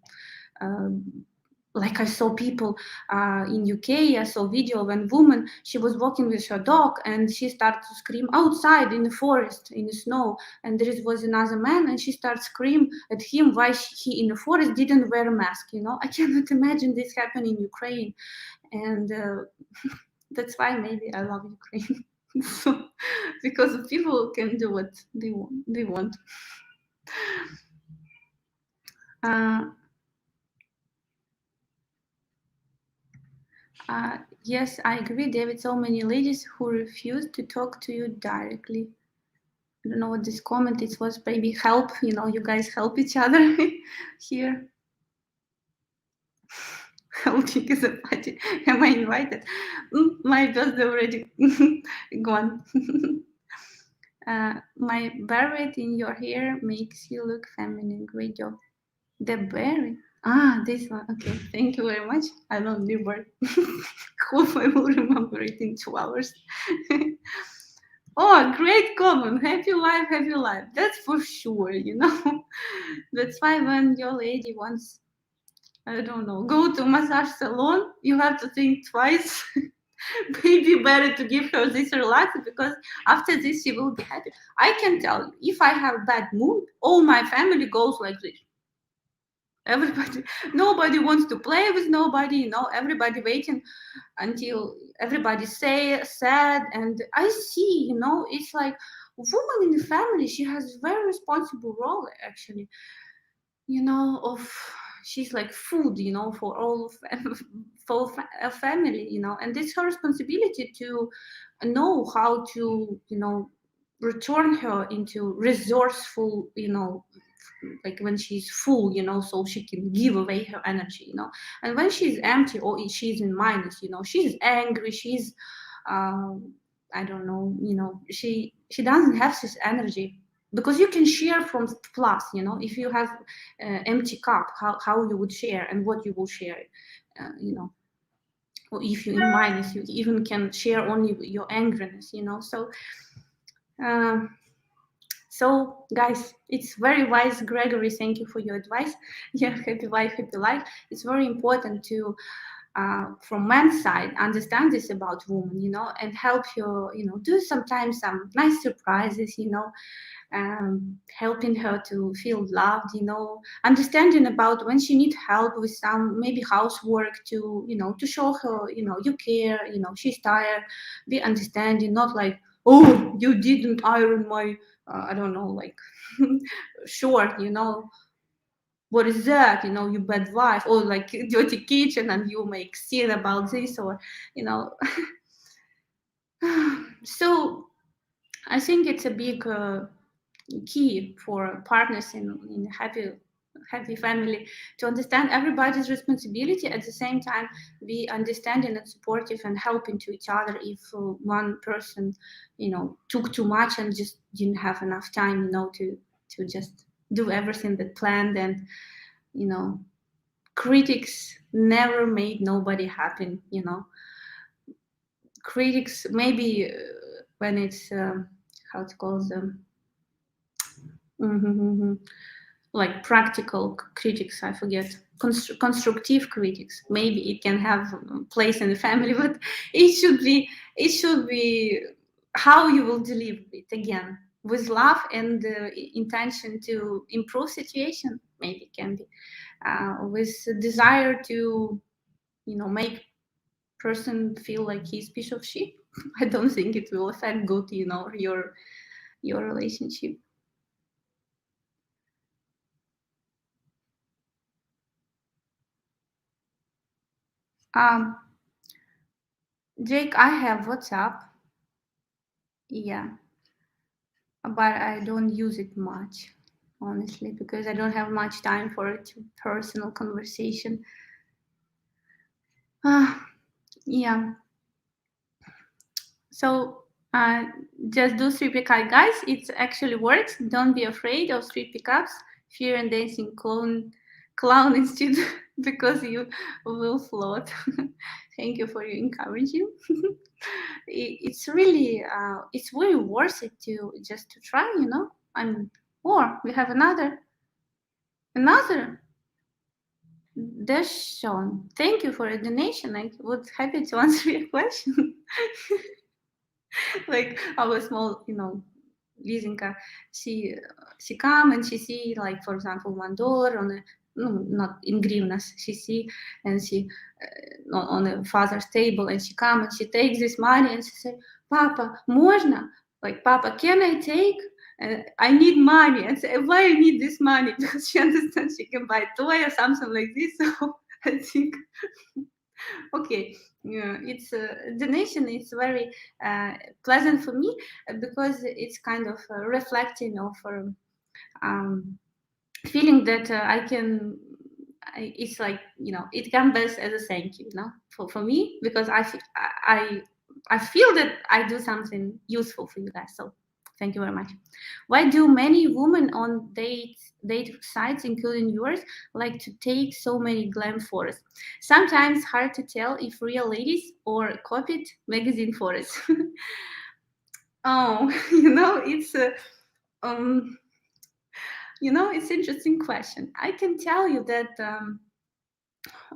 like I saw people in UK. I saw video of a woman. She was walking with her dog, and she started to scream outside in the forest in the snow. And there was another man, and she started scream at him why he in the forest didn't wear a mask. You know, I cannot imagine this happen in Ukraine, and that's why maybe I love Ukraine. So, because people can do what they want. Yes, I agree, David. So many ladies who refuse to talk to you directly. I don't know what this comment it was. Maybe help. You know, you guys help each other here. Helping is a party. Am I invited? My birthday already gone. My beret in your hair makes you look feminine. Great job. The berry. Ah, this one. Okay, thank you very much. I don't remember. Hope I will remember it in 2 hours. Oh, great comment. Happy life, happy life. That's for sure, you know. That's why when your lady wants, I don't know, go to massage salon, you have to think twice. Maybe better to give her this relax, because after this she will be happy. I can tell you, if I have bad mood, all my family goes like this. Everybody, nobody wants to play with nobody, you know, everybody waiting until everybody say sad. And I see, you know, it's like woman in the family, she has very responsible role actually, you know, of she's like food, you know, for all for a family, you know, and it's her responsibility to know how to, you know, return her into resourceful, you know, like when she's full, you know, so she can give away her energy, you know. And when she's empty or she's in minus, you know, she's angry, she's I don't know, you know, she doesn't have this energy, because you can share from plus, you know, if you have empty cup, how you would share and what you will share, you know. Or if you're in minus, you even can share only your angriness, you know. So so, guys, it's very wise, Gregory. Thank you for your advice. Yeah, happy wife, happy life. It's very important to, from man's side, understand this about women, you know, and help you, you know, do sometimes some nice surprises, you know, helping her to feel loved, you know, understanding about when she needs help with some maybe housework, to, you know, to show her, you know, you care, you know, she's tired, be understanding, not like, oh, you didn't iron my I don't know, like short, you know, what is that, you know, you bad wife, or like dirty kitchen and you make scene about this, or, you know. So I think it's a big key for partners in happy family, to understand everybody's responsibility, at the same time be understanding and supportive and helping to each other if one person, you know, took too much and just didn't have enough time, you know, to just do everything that planned. And, you know, critics never made nobody happy, you know. Critics maybe when it's how to call them, like practical critics, I forget, constructive critics, maybe it can have place in the family, but it should be how you will deliver it, again with love and intention to improve situation, maybe can be with desire to, you know, make person feel like he's piece of shit. I don't think it will affect good, you know, your relationship. um Jake, I have WhatsApp, yeah, but I don't use it much, honestly, because I don't have much time for it, personal conversation. uh, yeah, So just do street pickup, guys. It actually works. Don't be afraid of street pickups. Fear and dancing clown instead, because you will float. Thank you for your encouraging. It's really it's very worth it to just to try, you know. Or we have another Dashon. Thank you for a donation. I would happy to answer your question. Like our small, you know, Lizinka, she come and she see, like, for example, $1 on a, no, not in grivnas, she see, and she on the father's table, and she come and she takes this money and she say, Papa, можно? Like, Papa, can I take? I need money. And say, why you need this money? Because she understands she can buy toy or something like this. So I think, okay, yeah, it's donation. It's very pleasant for me because it's kind of reflecting of um, feeling that it's like, you know, it comes best as a thank you, you know, for me, because I feel that I do something useful for you guys. So thank you very much. Why do many women on date sites, including yours, like to take so many glam photos? Sometimes hard to tell if real ladies or copied magazine photos. Oh, you know, it's um, you know, it's interesting question. I can tell you that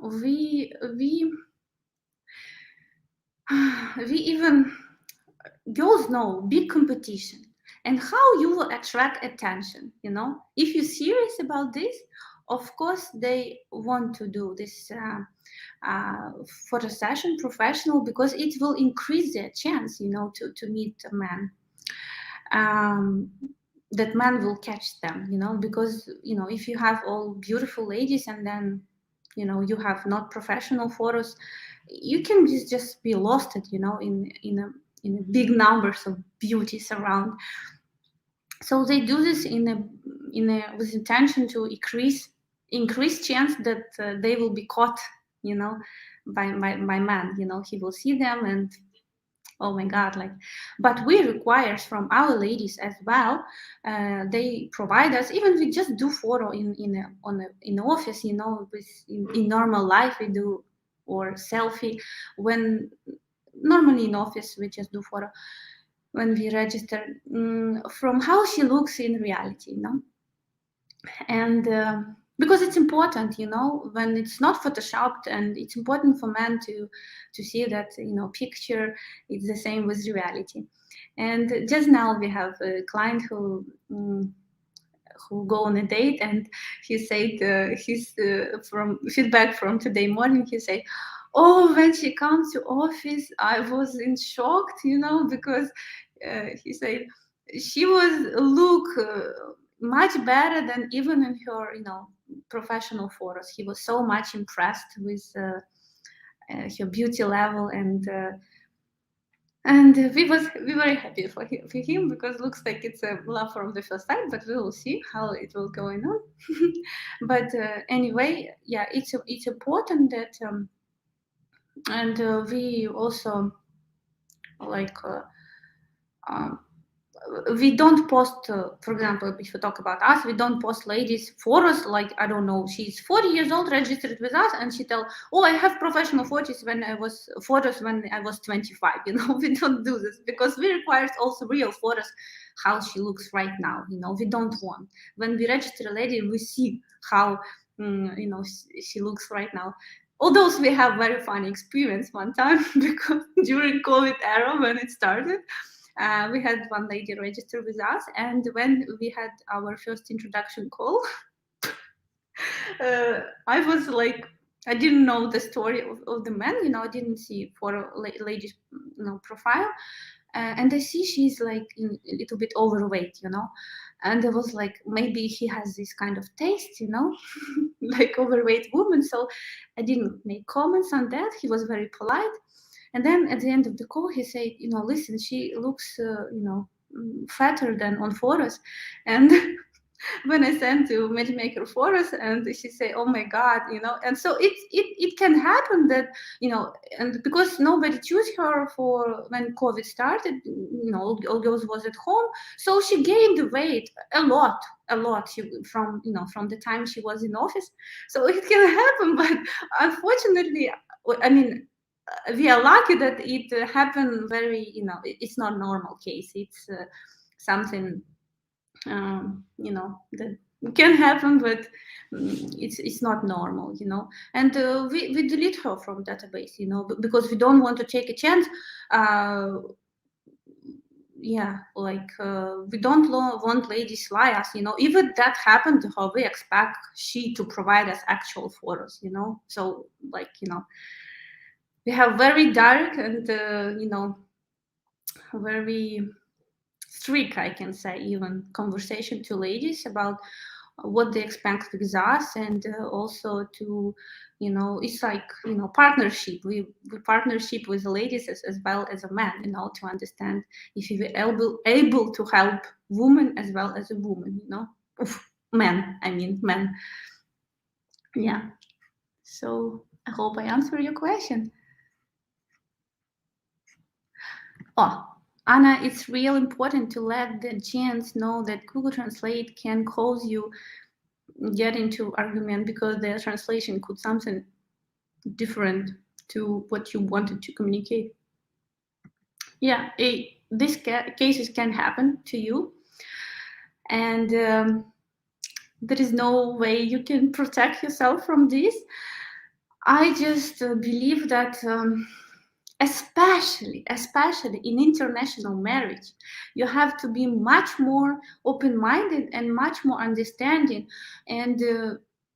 we we even girls know big competition and how you will attract attention. You know, if you're serious about this, of course they want to do this photo session professional, because it will increase their chance, you know, to meet a man. Um, that man will catch them, you know, because, you know, if you have all beautiful ladies and then, you know, you have not professional photos, you can just be lost it, you know, in a big numbers of beauties around. So they do this with intention to increase chance that they will be caught, you know, by man. You know, he will see them and, oh my god, like. But we require from our ladies as well. They provide us, even we just do photo in the office, you know, in normal life we do, or selfie when normally in office we just do photo when we register, from how she looks in reality, you know. And because it's important, you know, when it's not photoshopped, and it's important for men to see that, you know, picture it's the same with reality. And just now we have a client who go on a date, and he said his from feedback from today morning, he said, oh, when she comes to office I was in shock, you know, because he said she was look much better than even in her, you know, professional photos. He was so much impressed with her beauty level, and we very happy for him, because looks like it's a love from the first sight, but we will see how it will go on. But anyway, yeah, it's important that and we also like um, we don't post, for example, if you talk about us, we don't post ladies photos like, I don't know, she's 40 years old, registered with us, and she tell, oh, I have professional photos when I was 25. You know, we don't do this, because we require also real photos, how she looks right now. You know, we don't want, when we register a lady, we see how you know, she looks right now. Although we have very funny experience one time, because during COVID era when it started, we had one lady register with us, and when we had our first introduction call, I was like, I didn't know the story of the man, you know, I didn't see for a lady's, you know, profile, and I see she's like a little bit overweight, you know, and I was like, maybe he has this kind of taste, you know, like overweight woman. So I didn't make comments on that. He was very polite. And then at the end of the call, he said, you know, listen, she looks, you know, fatter than on photos. And when I send to matchmaker photos, and she say, "Oh my God," and so it can happen that, and because nobody chose her for when COVID started, all girls was at home, so she gained weight a lot, from the time she was in office. So it can happen, but unfortunately, I mean, we are lucky that it happened very, it's not normal case. It's something, that can happen, but it's not normal, and we delete her from database, because we don't want to take a chance. Yeah, like we don't want ladies lie us, even that happened to her, we expect she to provide us actual photos, so like, we have very dark and very strict, I can say, even conversation to ladies about what they expect with us, and also to, it's like, partnership. We partnership with the ladies as well as a man, to understand if we are able to help women as well as a woman, men, I mean men. Yeah. So I hope I answer your question. Oh, Anna, it's real important to let the gents know that Google Translate can cause you get into argument because the translation could something different to what you wanted to communicate. Yeah, these cases can happen to you, and there is no way you can protect yourself from this. I just believe that especially in international marriage, you have to be much more open-minded and much more understanding, and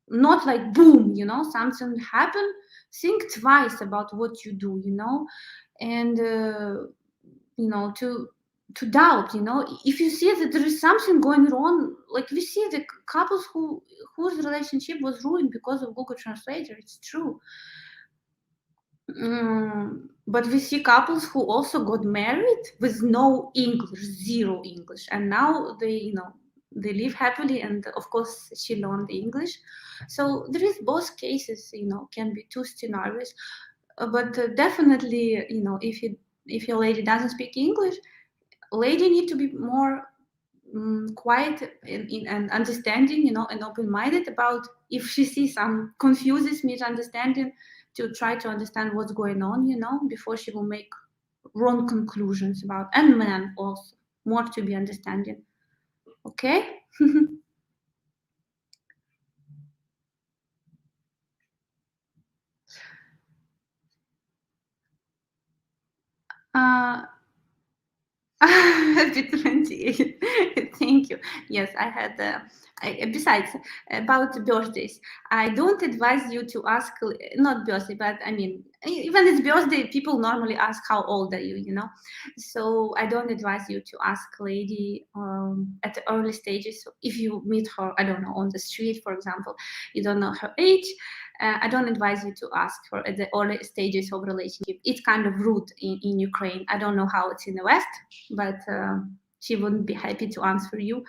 not like boom, something happened, think twice about what you do, and to doubt, if you see that there is something going wrong, like we see the couples whose relationship was ruined because of Google Translator. It's true. But we see couples who also got married with no English, zero English, and now they live happily, and of course she learned English. So there is both cases, can be two scenarios. But definitely, if your lady doesn't speak English, lady need to be more quiet and understanding, and open-minded about if she sees some confuses, misunderstanding, to try to understand what's going on, before she will make wrong conclusions about. And men also more to be understanding. Okay. uh, Happy 28. Thank you. Yes, I had. Besides, about birthdays, I don't advise you to ask, not birthday, but I mean, even it's birthday, people normally ask how old are you, So I don't advise you to ask lady at the early stages. So if you meet her, I don't know, on the street, for example, you don't know her age. I don't advise you to ask her at the early stages of relationship. It's kind of rude in Ukraine. I don't know how it's in the West, but she wouldn't be happy to answer you.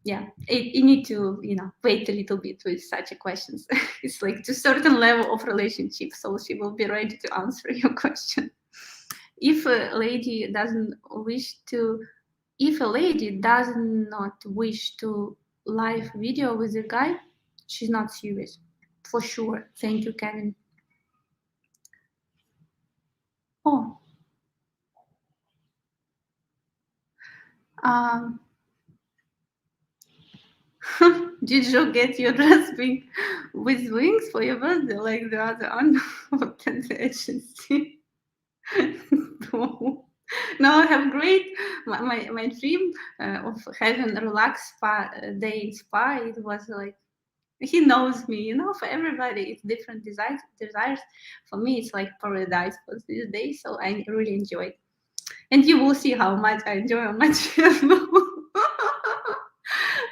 Yeah, you need to, wait a little bit with such a questions. It's like to certain level of relationship, so she will be ready to answer your question. If a lady doesn't wish to, if a lady does not wish to live video with a guy, she's not serious, for sure. Thank you, Kevin. Oh, um, did you get your dress with wings for your birthday like the other unwanted agency? No. No, I have great my dream of having a relaxed day in spa. It was like, he knows me, for everybody it's different desires. For me it's like paradise for this day, so I really enjoyed, and you will see how much I enjoy on my channel.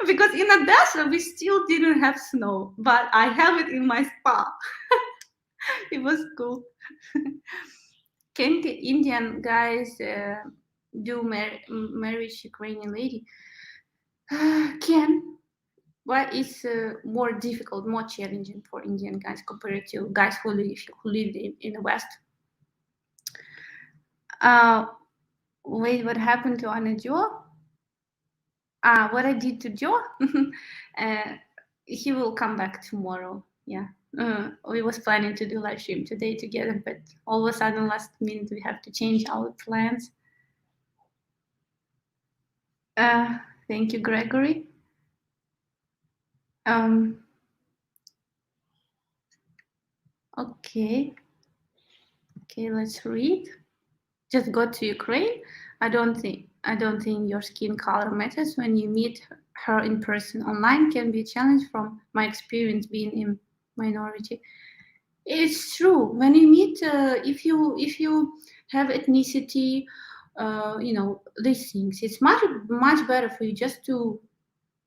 Because in Odessa we still didn't have snow, but I have it in my spa. It was cool. Can the Indian guys do marriage Ukrainian lady? Can, but it's more difficult, more challenging for Indian guys compared to guys who live in the West. Wait, what happened to Anna Joe? What I did to Joe? uh, he will come back tomorrow. Yeah. We was planning to do live stream today together, but all of a sudden, last minute, we have to change our plans. Thank you, Gregory. Okay. Okay, let's read. Just go to Ukraine. I don't think your skin color matters when you meet her in person. Online can be a challenge from my experience being in minority. It's true. When you meet, if you have ethnicity, these things, it's much better for you just to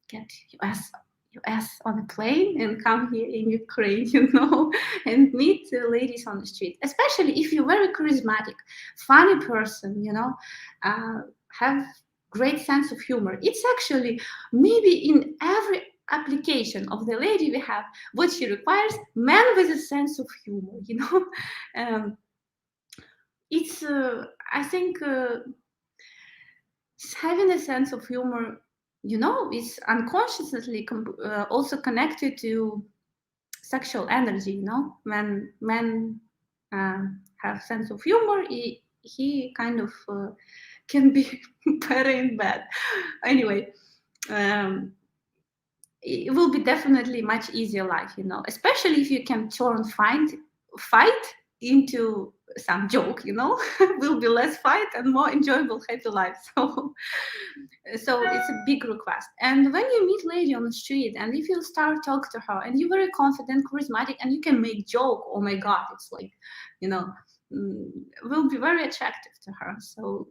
get US on a plane and come here in Ukraine, and meet ladies on the street. Especially if you're very charismatic, funny person, have great sense of humor. It's actually maybe in every application of the lady we have, what she requires, men with a sense of humor, um, it's I think having a sense of humor, is unconsciously also connected to sexual energy. When men have sense of humor, he kind of can be better in bed. Anyway, it will be definitely much easier life, especially if you can turn fight into some joke, will be less fight and more enjoyable happy life. So it's a big request. And when you meet lady on the street, and if you start talk to her and you're very confident, charismatic, and you can make joke, oh my god, it's like, will be very attractive to her. So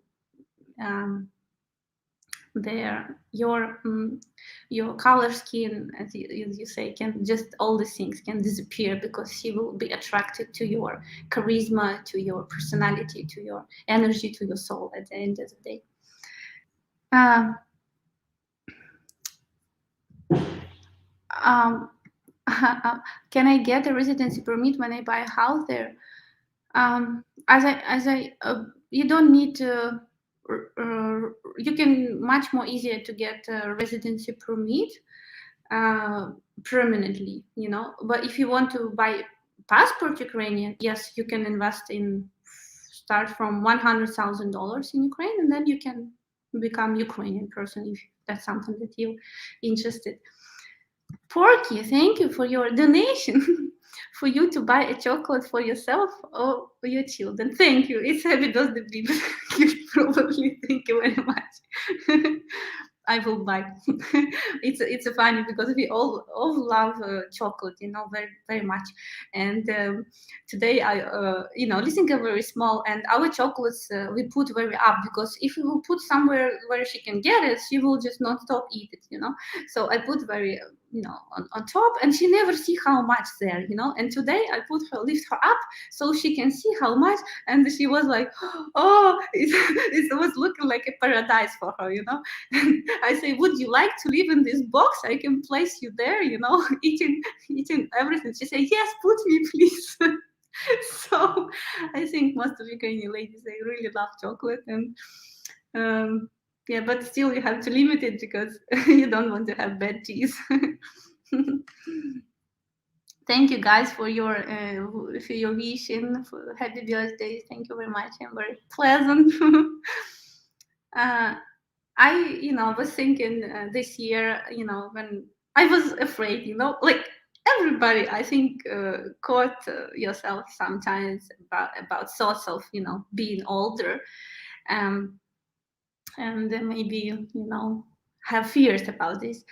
your color skin, as you say, can just, all these things can disappear because she will be attracted to your charisma, to your personality, to your energy, to your soul at the end of the day. Can I get a residency permit when I buy a house there? You don't need to. You can much more easier to get a residency permit permanently, But if you want to buy passport Ukrainian, yes, you can start from $100,000 in Ukraine, and then you can become Ukrainian person if that's something that you're interested. Porky, thank you for your donation. For you to buy a chocolate for yourself or for your children. Thank you. It's happy birthday, people. Probably. Thank you very much. I will buy. It's funny because we all love chocolate, very very much. And today Lisinka very small, and our chocolates we put very up because if we will put somewhere where she can get it, she will just not stop eat it, So I put very on top, and she never see how much there, And today I lift her up so she can see how much, and she was like, oh, it was looking like a paradise for her, I say, would you like to live in this box? I can place you there, eating everything. She said, yes, put me, please. So I think most of Ukrainian ladies, they really love chocolate, and yeah, but still you have to limit it because you don't want to have bad teeth. Thank you guys for your wishing, for happy birthday. Thank you very much. I'm very pleasant. I was thinking this year, when I was afraid, like everybody, I think, caught yourself sometimes about thoughts of, being older, and then maybe, have fears about this.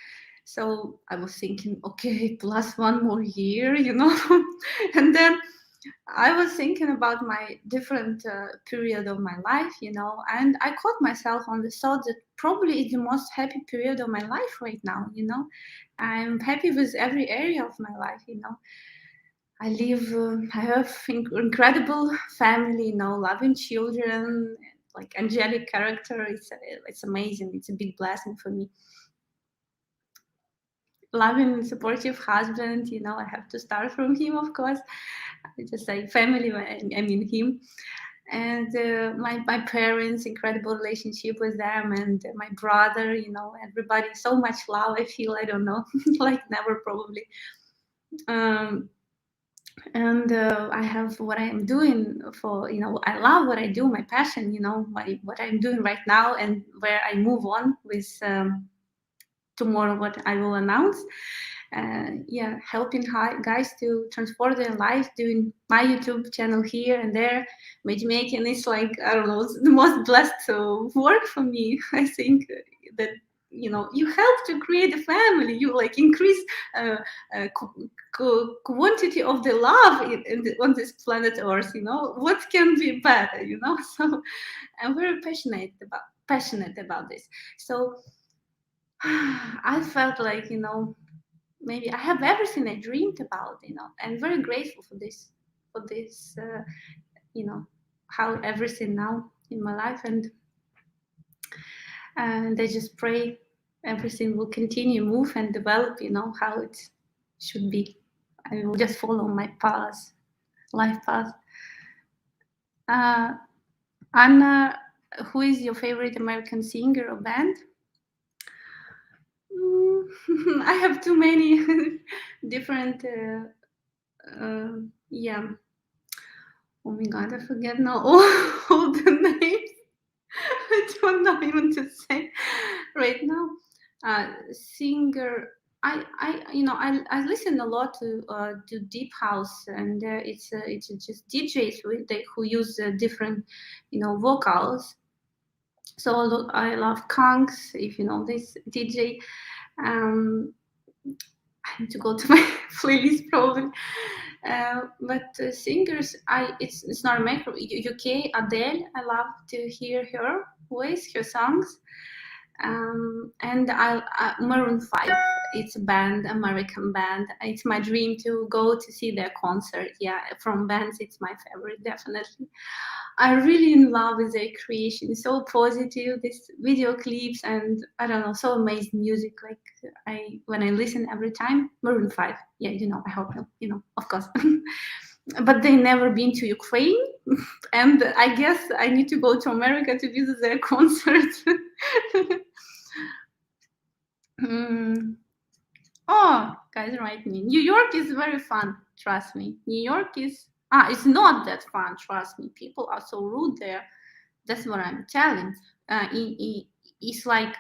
So I was thinking, okay, plus one more year, and then I was thinking about my different period of my life, and I caught myself on the thought that probably it's the most happy period of my life right now, I'm happy with every area of my life, I have incredible family, loving children, like angelic character. It's amazing. It's a big blessing for me. loving and supportive husband. You know, I have to start from him, of course. I just say family, I mean him. And my parents, incredible relationship with them, and my brother, you know, everybody, so much love. I feel, I don't know, like never probably. Um, and I have what I'm doing for, you know, I love what I do, my passion, you know, what I'm doing right now, and where I move on with tomorrow, what I will announce. Yeah, helping guys to transform their life, doing my YouTube channel here and there. Matchmaking is like, I don't know, the most blessed work for me. I think that, you know, you help to create a family, you like increase quantity of the love on this planet Earth, you know, what can be better, you know? So I'm very passionate about this. So I felt like, you know, maybe I have everything I dreamed about, you know, and very grateful for this, you know, how everything now in my life, and I just pray everything will continue, move and develop, you know, how it should be. I will just follow my path, life path. Anna, who is your favorite American singer or band? I have too many different, yeah. Oh my god, I forget now all the names. I don't know even to say right now. Singer, you know, I listen a lot to deep house, and it's just DJs who use different, you know, vocals. So I love Kunks, if you know this DJ. Um, I need to go to my playlist probably. But singers, it's not American. UK, Adele. I love to hear her voice, her songs. And Maroon 5. It's a band, American band. It's my dream to go to see their concert. Yeah, from bands, it's my favorite, definitely. I really in love with their creation. So positive, these video clips, and I don't know, so amazing music. Like when I listen every time, Maroon 5. Yeah, you know, I hope you know, of course. But they never been to Ukraine, and I guess I need to go to America to visit their concert. Oh, guys, write me. New York is very fun. Trust me. New York is it's not that fun. Trust me. People are so rude there. That's what I'm telling. It's like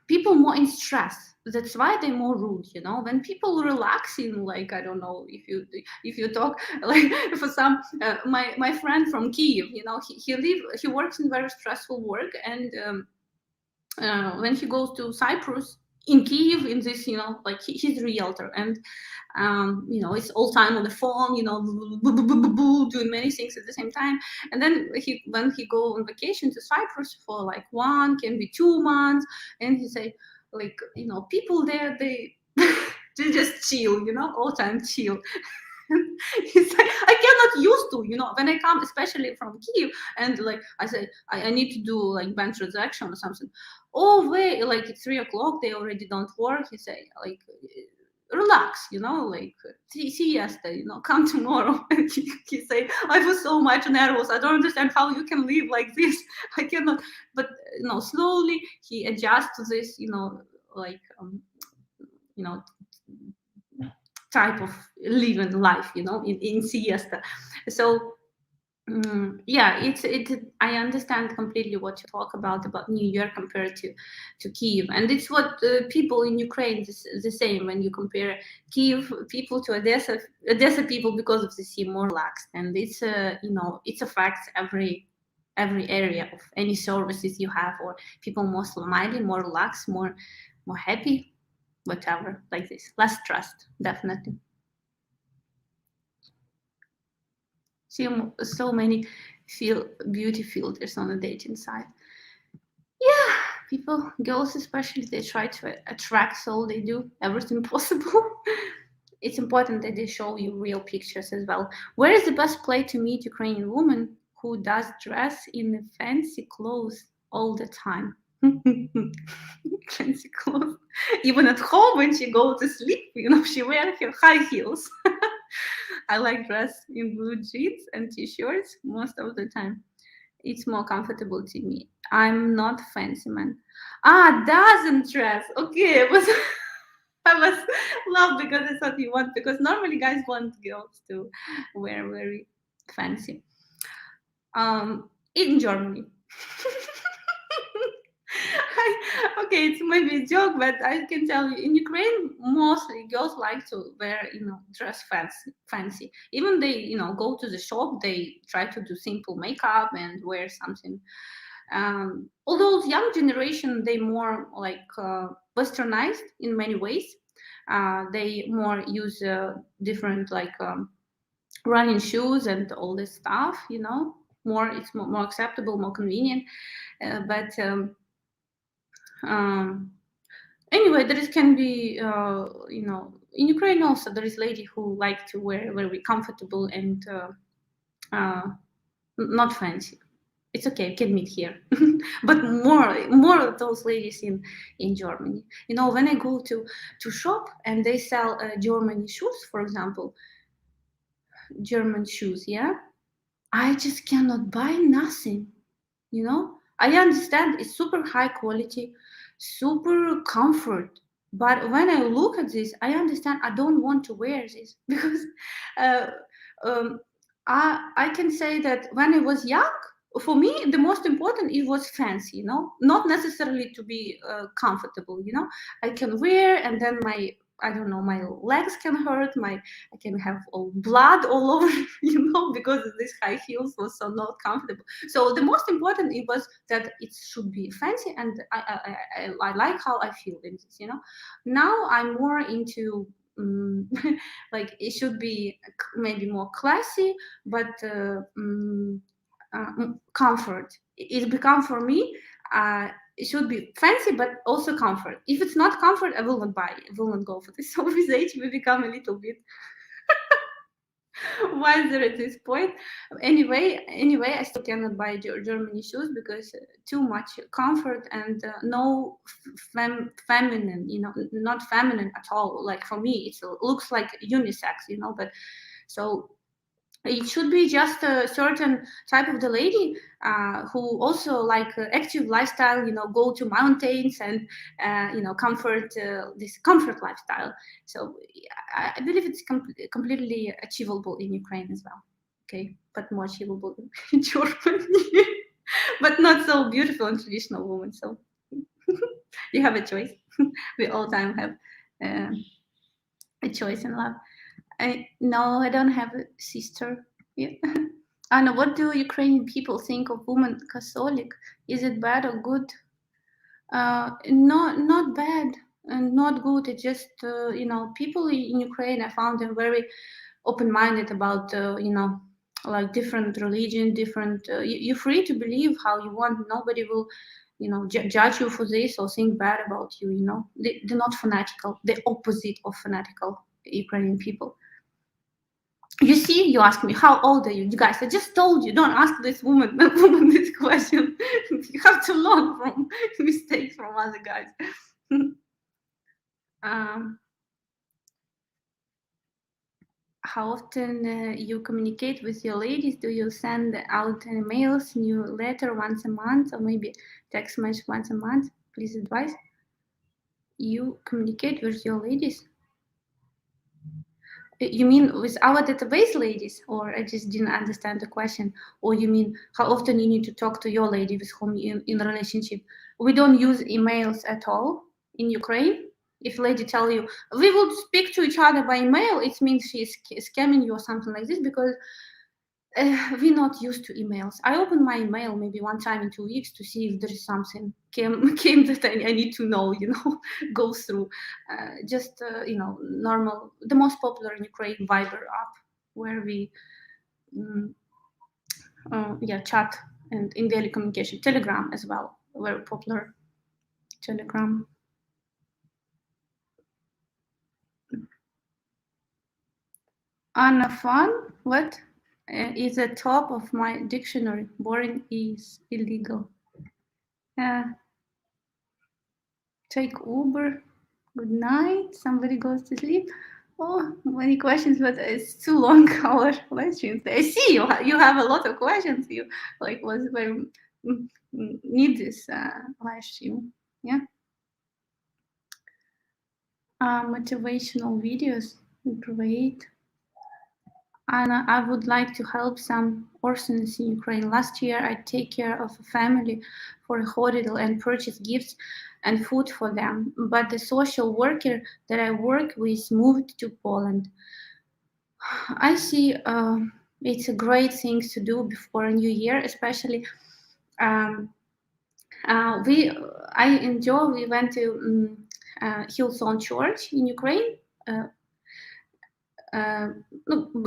people more in stress. That's why they're more rude, you know. When people relaxing, like I don't know if you talk like for some my friend from Kyiv, you know, he works in very stressful work, and when he goes to Cyprus in Kiev, in this, you know, like he's a realtor, and you know, it's all time on the phone, you know, doing many things at the same time. And then when he go on vacation to Cyprus for like 1, can be 2 months, and he say, like, you know, people there, they they just chill, you know, all time chill. He's like, I cannot used to, you know, when I come, especially from Kiev, and like I say, I need to do like bank transaction or something. Oh wait, like it's 3 o'clock, they already don't work. He say, like, relax, you know, like siesta, you know, come tomorrow. And he say, I was so much nervous. I don't understand how you can live like this. I cannot. But you know, slowly he adjusts to this, you know, like you know, type of living life, you know, in siesta. So yeah, I understand completely what you talk about New York compared to Kiev, and it's what people in Ukraine is the same. When you compare Kiev people to Odessa people, because of the sea, more relaxed, and it's you know, it affects every area of any services you have, or people more smiley, more relaxed, more happy, whatever, like this, less trust, definitely. See so many beauty filters on the dating site. Yeah, people, girls especially, they try to attract, so they do everything possible. It's important that they show you real pictures as well. Where is the best place to meet Ukrainian woman who does dress in fancy clothes all the time? Fancy clothes. Even at home when she goes to sleep, she wears her high heels. I like dress in blue jeans and t-shirts most of the time. It's more comfortable to me. I'm not fancy man. Doesn't dress. Okay, I was laughed because I thought you want, because normally guys want girls to wear very fancy. In Germany. Okay, it's maybe a joke, but I can tell you, in Ukraine, mostly girls like to wear, dress fancy. Even they, go to the shop, they try to do simple makeup and wear something. Although the young generation, they more like westernized in many ways. They more use different like running shoes and all this stuff. More it's more acceptable, more convenient. But anyway, there is can be in Ukraine also there is lady who like to wear very comfortable and not fancy. It's okay, you can meet here. But more of those ladies in Germany. When I go to shop and they sell German shoes, for example, German shoes, yeah, I just cannot buy nothing. I understand it's super high quality, super comfort, but when I look at this, I understand I don't want to wear this because uh, um, I can say that when I was young, for me the most important it was fancy, not necessarily to be comfortable. I can wear and then I don't know, my legs can hurt, I can have all blood all over, because this high heels was so not comfortable. So the most important it was that it should be fancy, and I like how I feel in this. Now I'm more into like it should be maybe more classy, but comfort. It become for me. It should be fancy, but also comfort. If it's not comfort, I will not buy. I will not go for this. So with age, we become a little bit wiser at this point. Anyway, I still cannot buy Germany shoes because too much comfort and no feminine. Not feminine at all. Like for me, it looks like unisex. But so it should be just a certain type of the lady who also like active lifestyle, go to mountains and comfort, this comfort lifestyle. So I believe it's completely achievable in Ukraine as well. Okay, but more achievable in Germany. But not so beautiful and traditional woman. So you have a choice. We all time have a choice in love. No, I don't have a sister. Yeah. Anna, what do Ukrainian people think of women Catholic? Is it bad or good? Not bad and not good. It's just people in Ukraine. I found them very open-minded about like different religion, different. You're free to believe how you want. Nobody will judge you for this or think bad about you. They're not fanatical. The opposite of fanatical Ukrainian people. You see, you ask me, how old are you? You guys, I just told you, don't ask this woman this question. You have to learn from mistakes from other guys. um, how often you communicate with your ladies? Do you send out emails, newsletter once a month, or maybe text message once a month? Please advise. You communicate with your ladies? You mean with our database ladies, or I just didn't understand the question? Or you mean how often you need to talk to your lady with whom you in a relationship? We don't use emails at all in Ukraine. If lady tell you we will speak to each other by email, it means she's scamming you or something like this, because we're not used to emails. I open my email maybe one time in 2 weeks to see if there is something came that I need to know, go through. Just normal. The most popular in Ukraine Viber app, where we chat and in daily communication. Telegram as well, very popular. Telegram. Anna fun. What is the top of my dictionary? Boring is illegal. take Uber. Good night. Somebody goes to sleep. Oh, many questions, but it's too long. Our questions. I see you. You have a lot of questions. You like was very need this live stream. Yeah. Motivational videos. Great. And I would like to help some orphans in Ukraine. Last year, I take care of a family for a holiday and purchase gifts and food for them. But the social worker that I work with moved to Poland. I see it's a great thing to do before a new year, especially um, I enjoy. We went to Hillsong Church in Ukraine. Uh,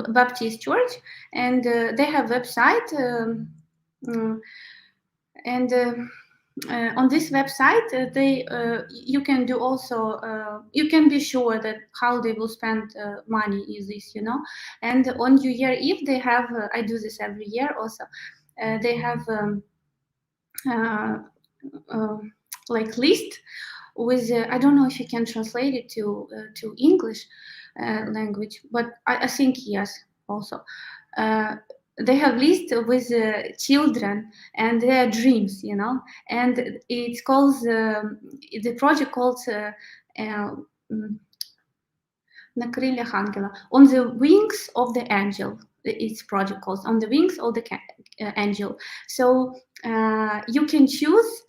Baptist church, and they have website, and on this website they you can do also you can be sure that how they will spend money is this, and on New Year Eve they have I do this every year also, they have uh, uh, like list with I don't know if you can translate it to English language, but I think yes also. They have list with children and their dreams, and it's called the project called На крыльях ангела, on the wings of the angel. It's project called on the wings of the angel. So you can choose.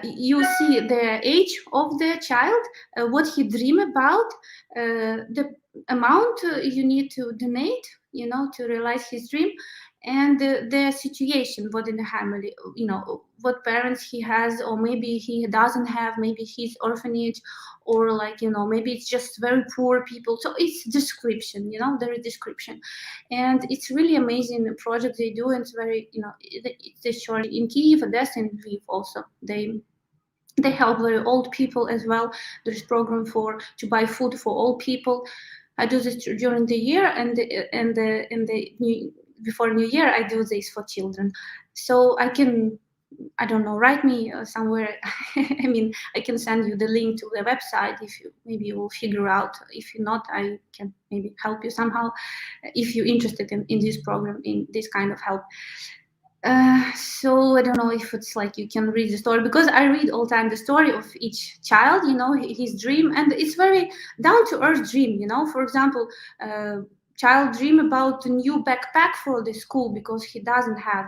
You see the age of the child, what he dream about, the amount you need to donate, to realize his dream, and the situation, what in the family, what parents he has, or maybe he doesn't have, maybe he's orphanage, or like maybe it's just very poor people. So it's description, there is description, and it's really amazing project they do. And it's very it's a short in Kyiv, Odessa, and Lviv also. They help very old people as well. There is program to buy food for all people. I do this during the year, and before New Year I do this for children. So I don't know, write me somewhere. I mean, I can send you the link to the website if you will figure out. If you're not, I can maybe help you somehow if you're interested in this program, in this kind of help. So I don't know if it's like you can read the story, because I read all the time the story of each child, his dream, and it's very down to earth dream. For example, child dream about a new backpack for the school because he doesn't have,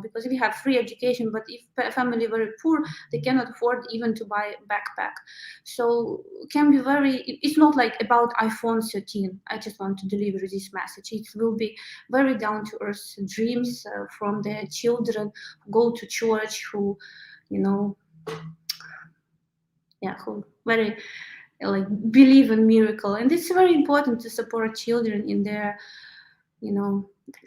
because we have free education, but if family very poor, they cannot afford even to buy a backpack. So it can be it's not like about iPhone 13. I just want to deliver this message. It will be very down to earth dreams from the children who go to church, who who very like believe in miracle. And it's very important to support children in their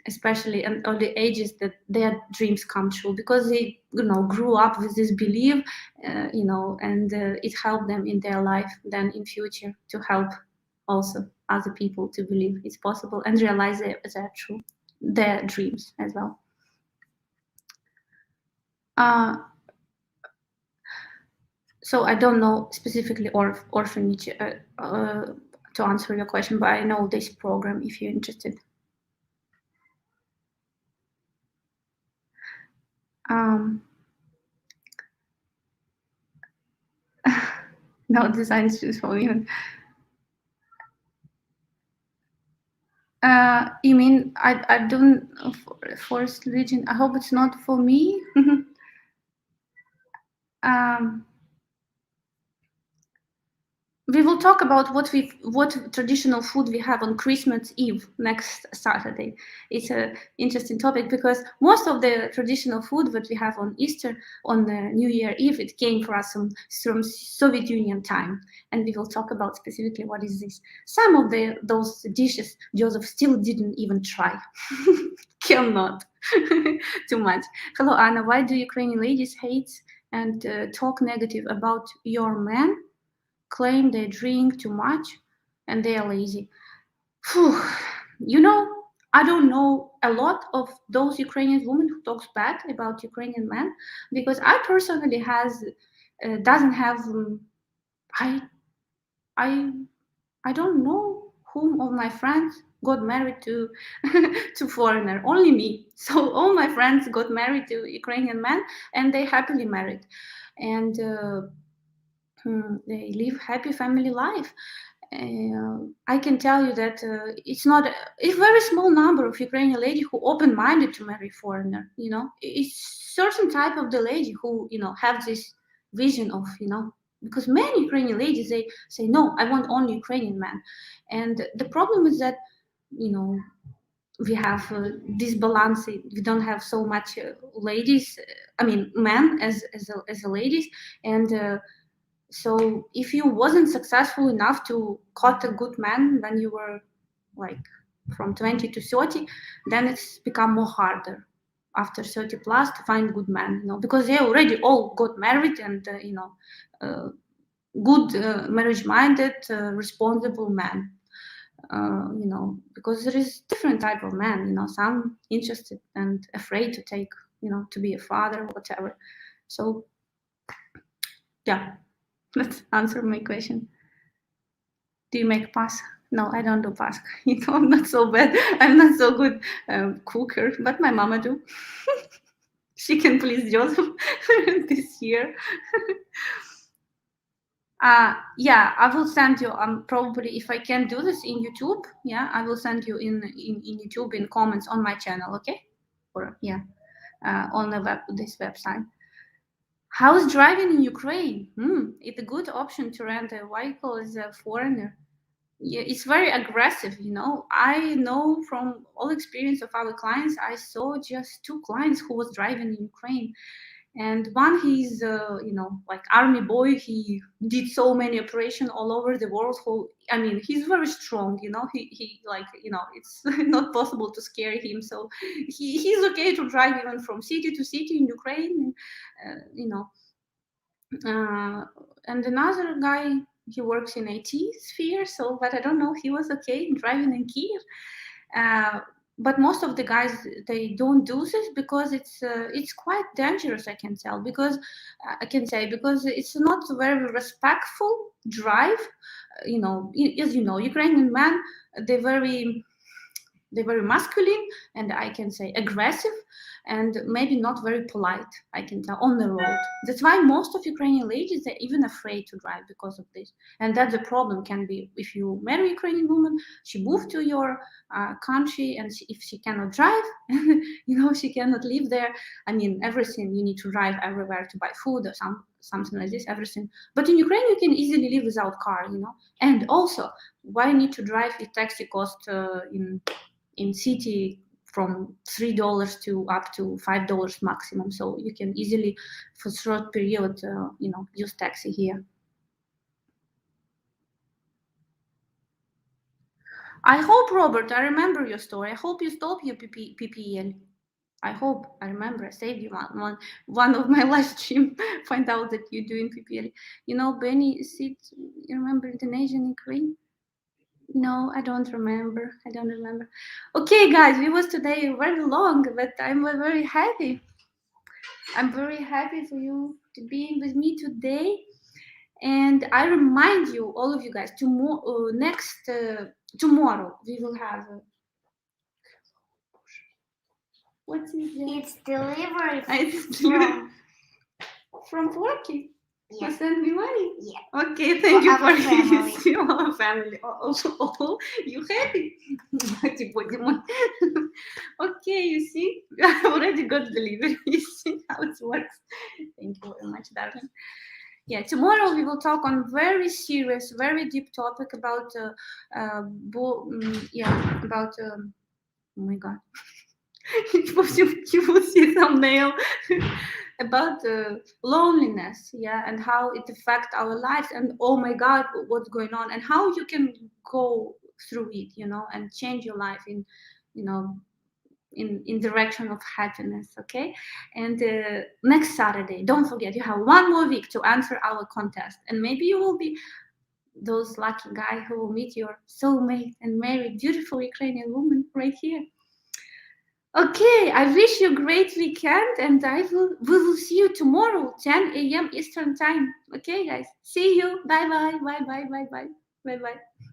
especially in early ages, that their dreams come true, because they grew up with this belief, and it helped them in their life then in future to help also other people to believe it's possible and realize their dreams as well. So I don't know specifically orphanage to answer your question, but I know this program if you're interested. No design shoes for women. You mean I don't forced religion? I hope it's not for me. We will talk about what traditional food we have on Christmas Eve next Saturday. It's an interesting topic because most of the traditional food that we have on Easter, on the New Year Eve, it came for us from Soviet Union time, and we will talk about specifically what is this. Some of those dishes Joseph still didn't even try. Cannot. Too much. Hello, Anna. Why do Ukrainian ladies hate and talk negative about your man? Claim they drink too much and they are lazy. Whew. I don't know a lot of those Ukrainian women who talks bad about Ukrainian men, because I personally has doesn't have I I I don't know whom of my friends got married to to foreigner. Only me. So all my friends got married to Ukrainian men, and they happily married, and they live happy family life. I can tell you that it's not a very small number of Ukrainian lady who open-minded to marry foreigner. You know, it's certain type of the lady who have this vision of because many Ukrainian ladies they say no, I want only Ukrainian man, and the problem is that you know we have this balance. We don't have so much ladies. I mean, men as a ladies, and so if you wasn't successful enough to cut a good man when you were like from 20 to 30, then it's become more harder after 30 plus to find good man, because they already all got married and uh, good marriage minded responsible man. Because there is different type of man, some interested and afraid to take, to be a father, whatever. So yeah, let's answer my question. Do you make pasta? No, I don't do pasta. I'm not so bad. I'm not so good cooker, but my mama do. She can please Joseph this year. Yeah, I will send you. Probably if I can do this in YouTube, yeah, I will send you in YouTube in comments on my channel. Okay, or yeah, on this website. How's driving in Ukraine? It's a good option to rent a vehicle as a foreigner. Yeah, it's very aggressive. I know from all experience of our clients, I saw just two clients who was driving in Ukraine, and one he's like army boy. He did so many operations all over the world. Who, I mean, he's very strong. He like it's not possible to scare him. So he's okay to drive even from city to city in Ukraine. And another guy, he works in IT sphere, so but I don't know, he was okay driving in Kiev. But most of the guys, they don't do this because it's quite dangerous. I can say because it's not very respectful drive. As you know, Ukrainian men, they're very masculine, and I can say aggressive, and maybe not very polite, I can tell, on the road. That's why most of Ukrainian ladies, they're even afraid to drive because of this. And that's the problem can be if you marry a Ukrainian woman, she moved to your country, and if she cannot drive, she cannot live there. I mean, everything, you need to drive everywhere to buy food or something like this, everything. But in Ukraine, you can easily live without car, And also, why need to drive if taxi cost in city from $3 to up to $5 maximum, so you can easily for short period use taxi here. I hope, Robert, I remember your story. I hope you stop your PPL. I hope I remember. I saved you one of my live stream. Find out that you're doing PPL. Benny, you remember Indonesian Ukraine? No, I don't remember. Okay, guys, it was today very long, but I'm very happy. I'm very happy for you to be with me today. And I remind you, all of you guys, tomorrow we will have. What's it? It's delivery It's delivered from Porky. Yeah. You send me money? Yeah. Okay, thank you for our family. our family. Oh, you happy? Okay, you see, I already got delivery. You see how it works. Thank you very much, darling. Yeah, tomorrow we will talk on very serious, very deep topic about about oh my god. You will see thumbnail about loneliness, and how it affects our lives, and oh my god, what's going on, and how you can go through it, and change your life in direction of happiness. Okay, and next Saturday, don't forget, you have one more week to answer our contest, and maybe you will be those lucky guy who will meet your soulmate and marry beautiful Ukrainian woman right here. Okay, I wish you a great weekend, and we will see you tomorrow, 10 a.m. Eastern time. Okay, guys, see you. Bye bye. Bye bye. Bye bye. Bye bye.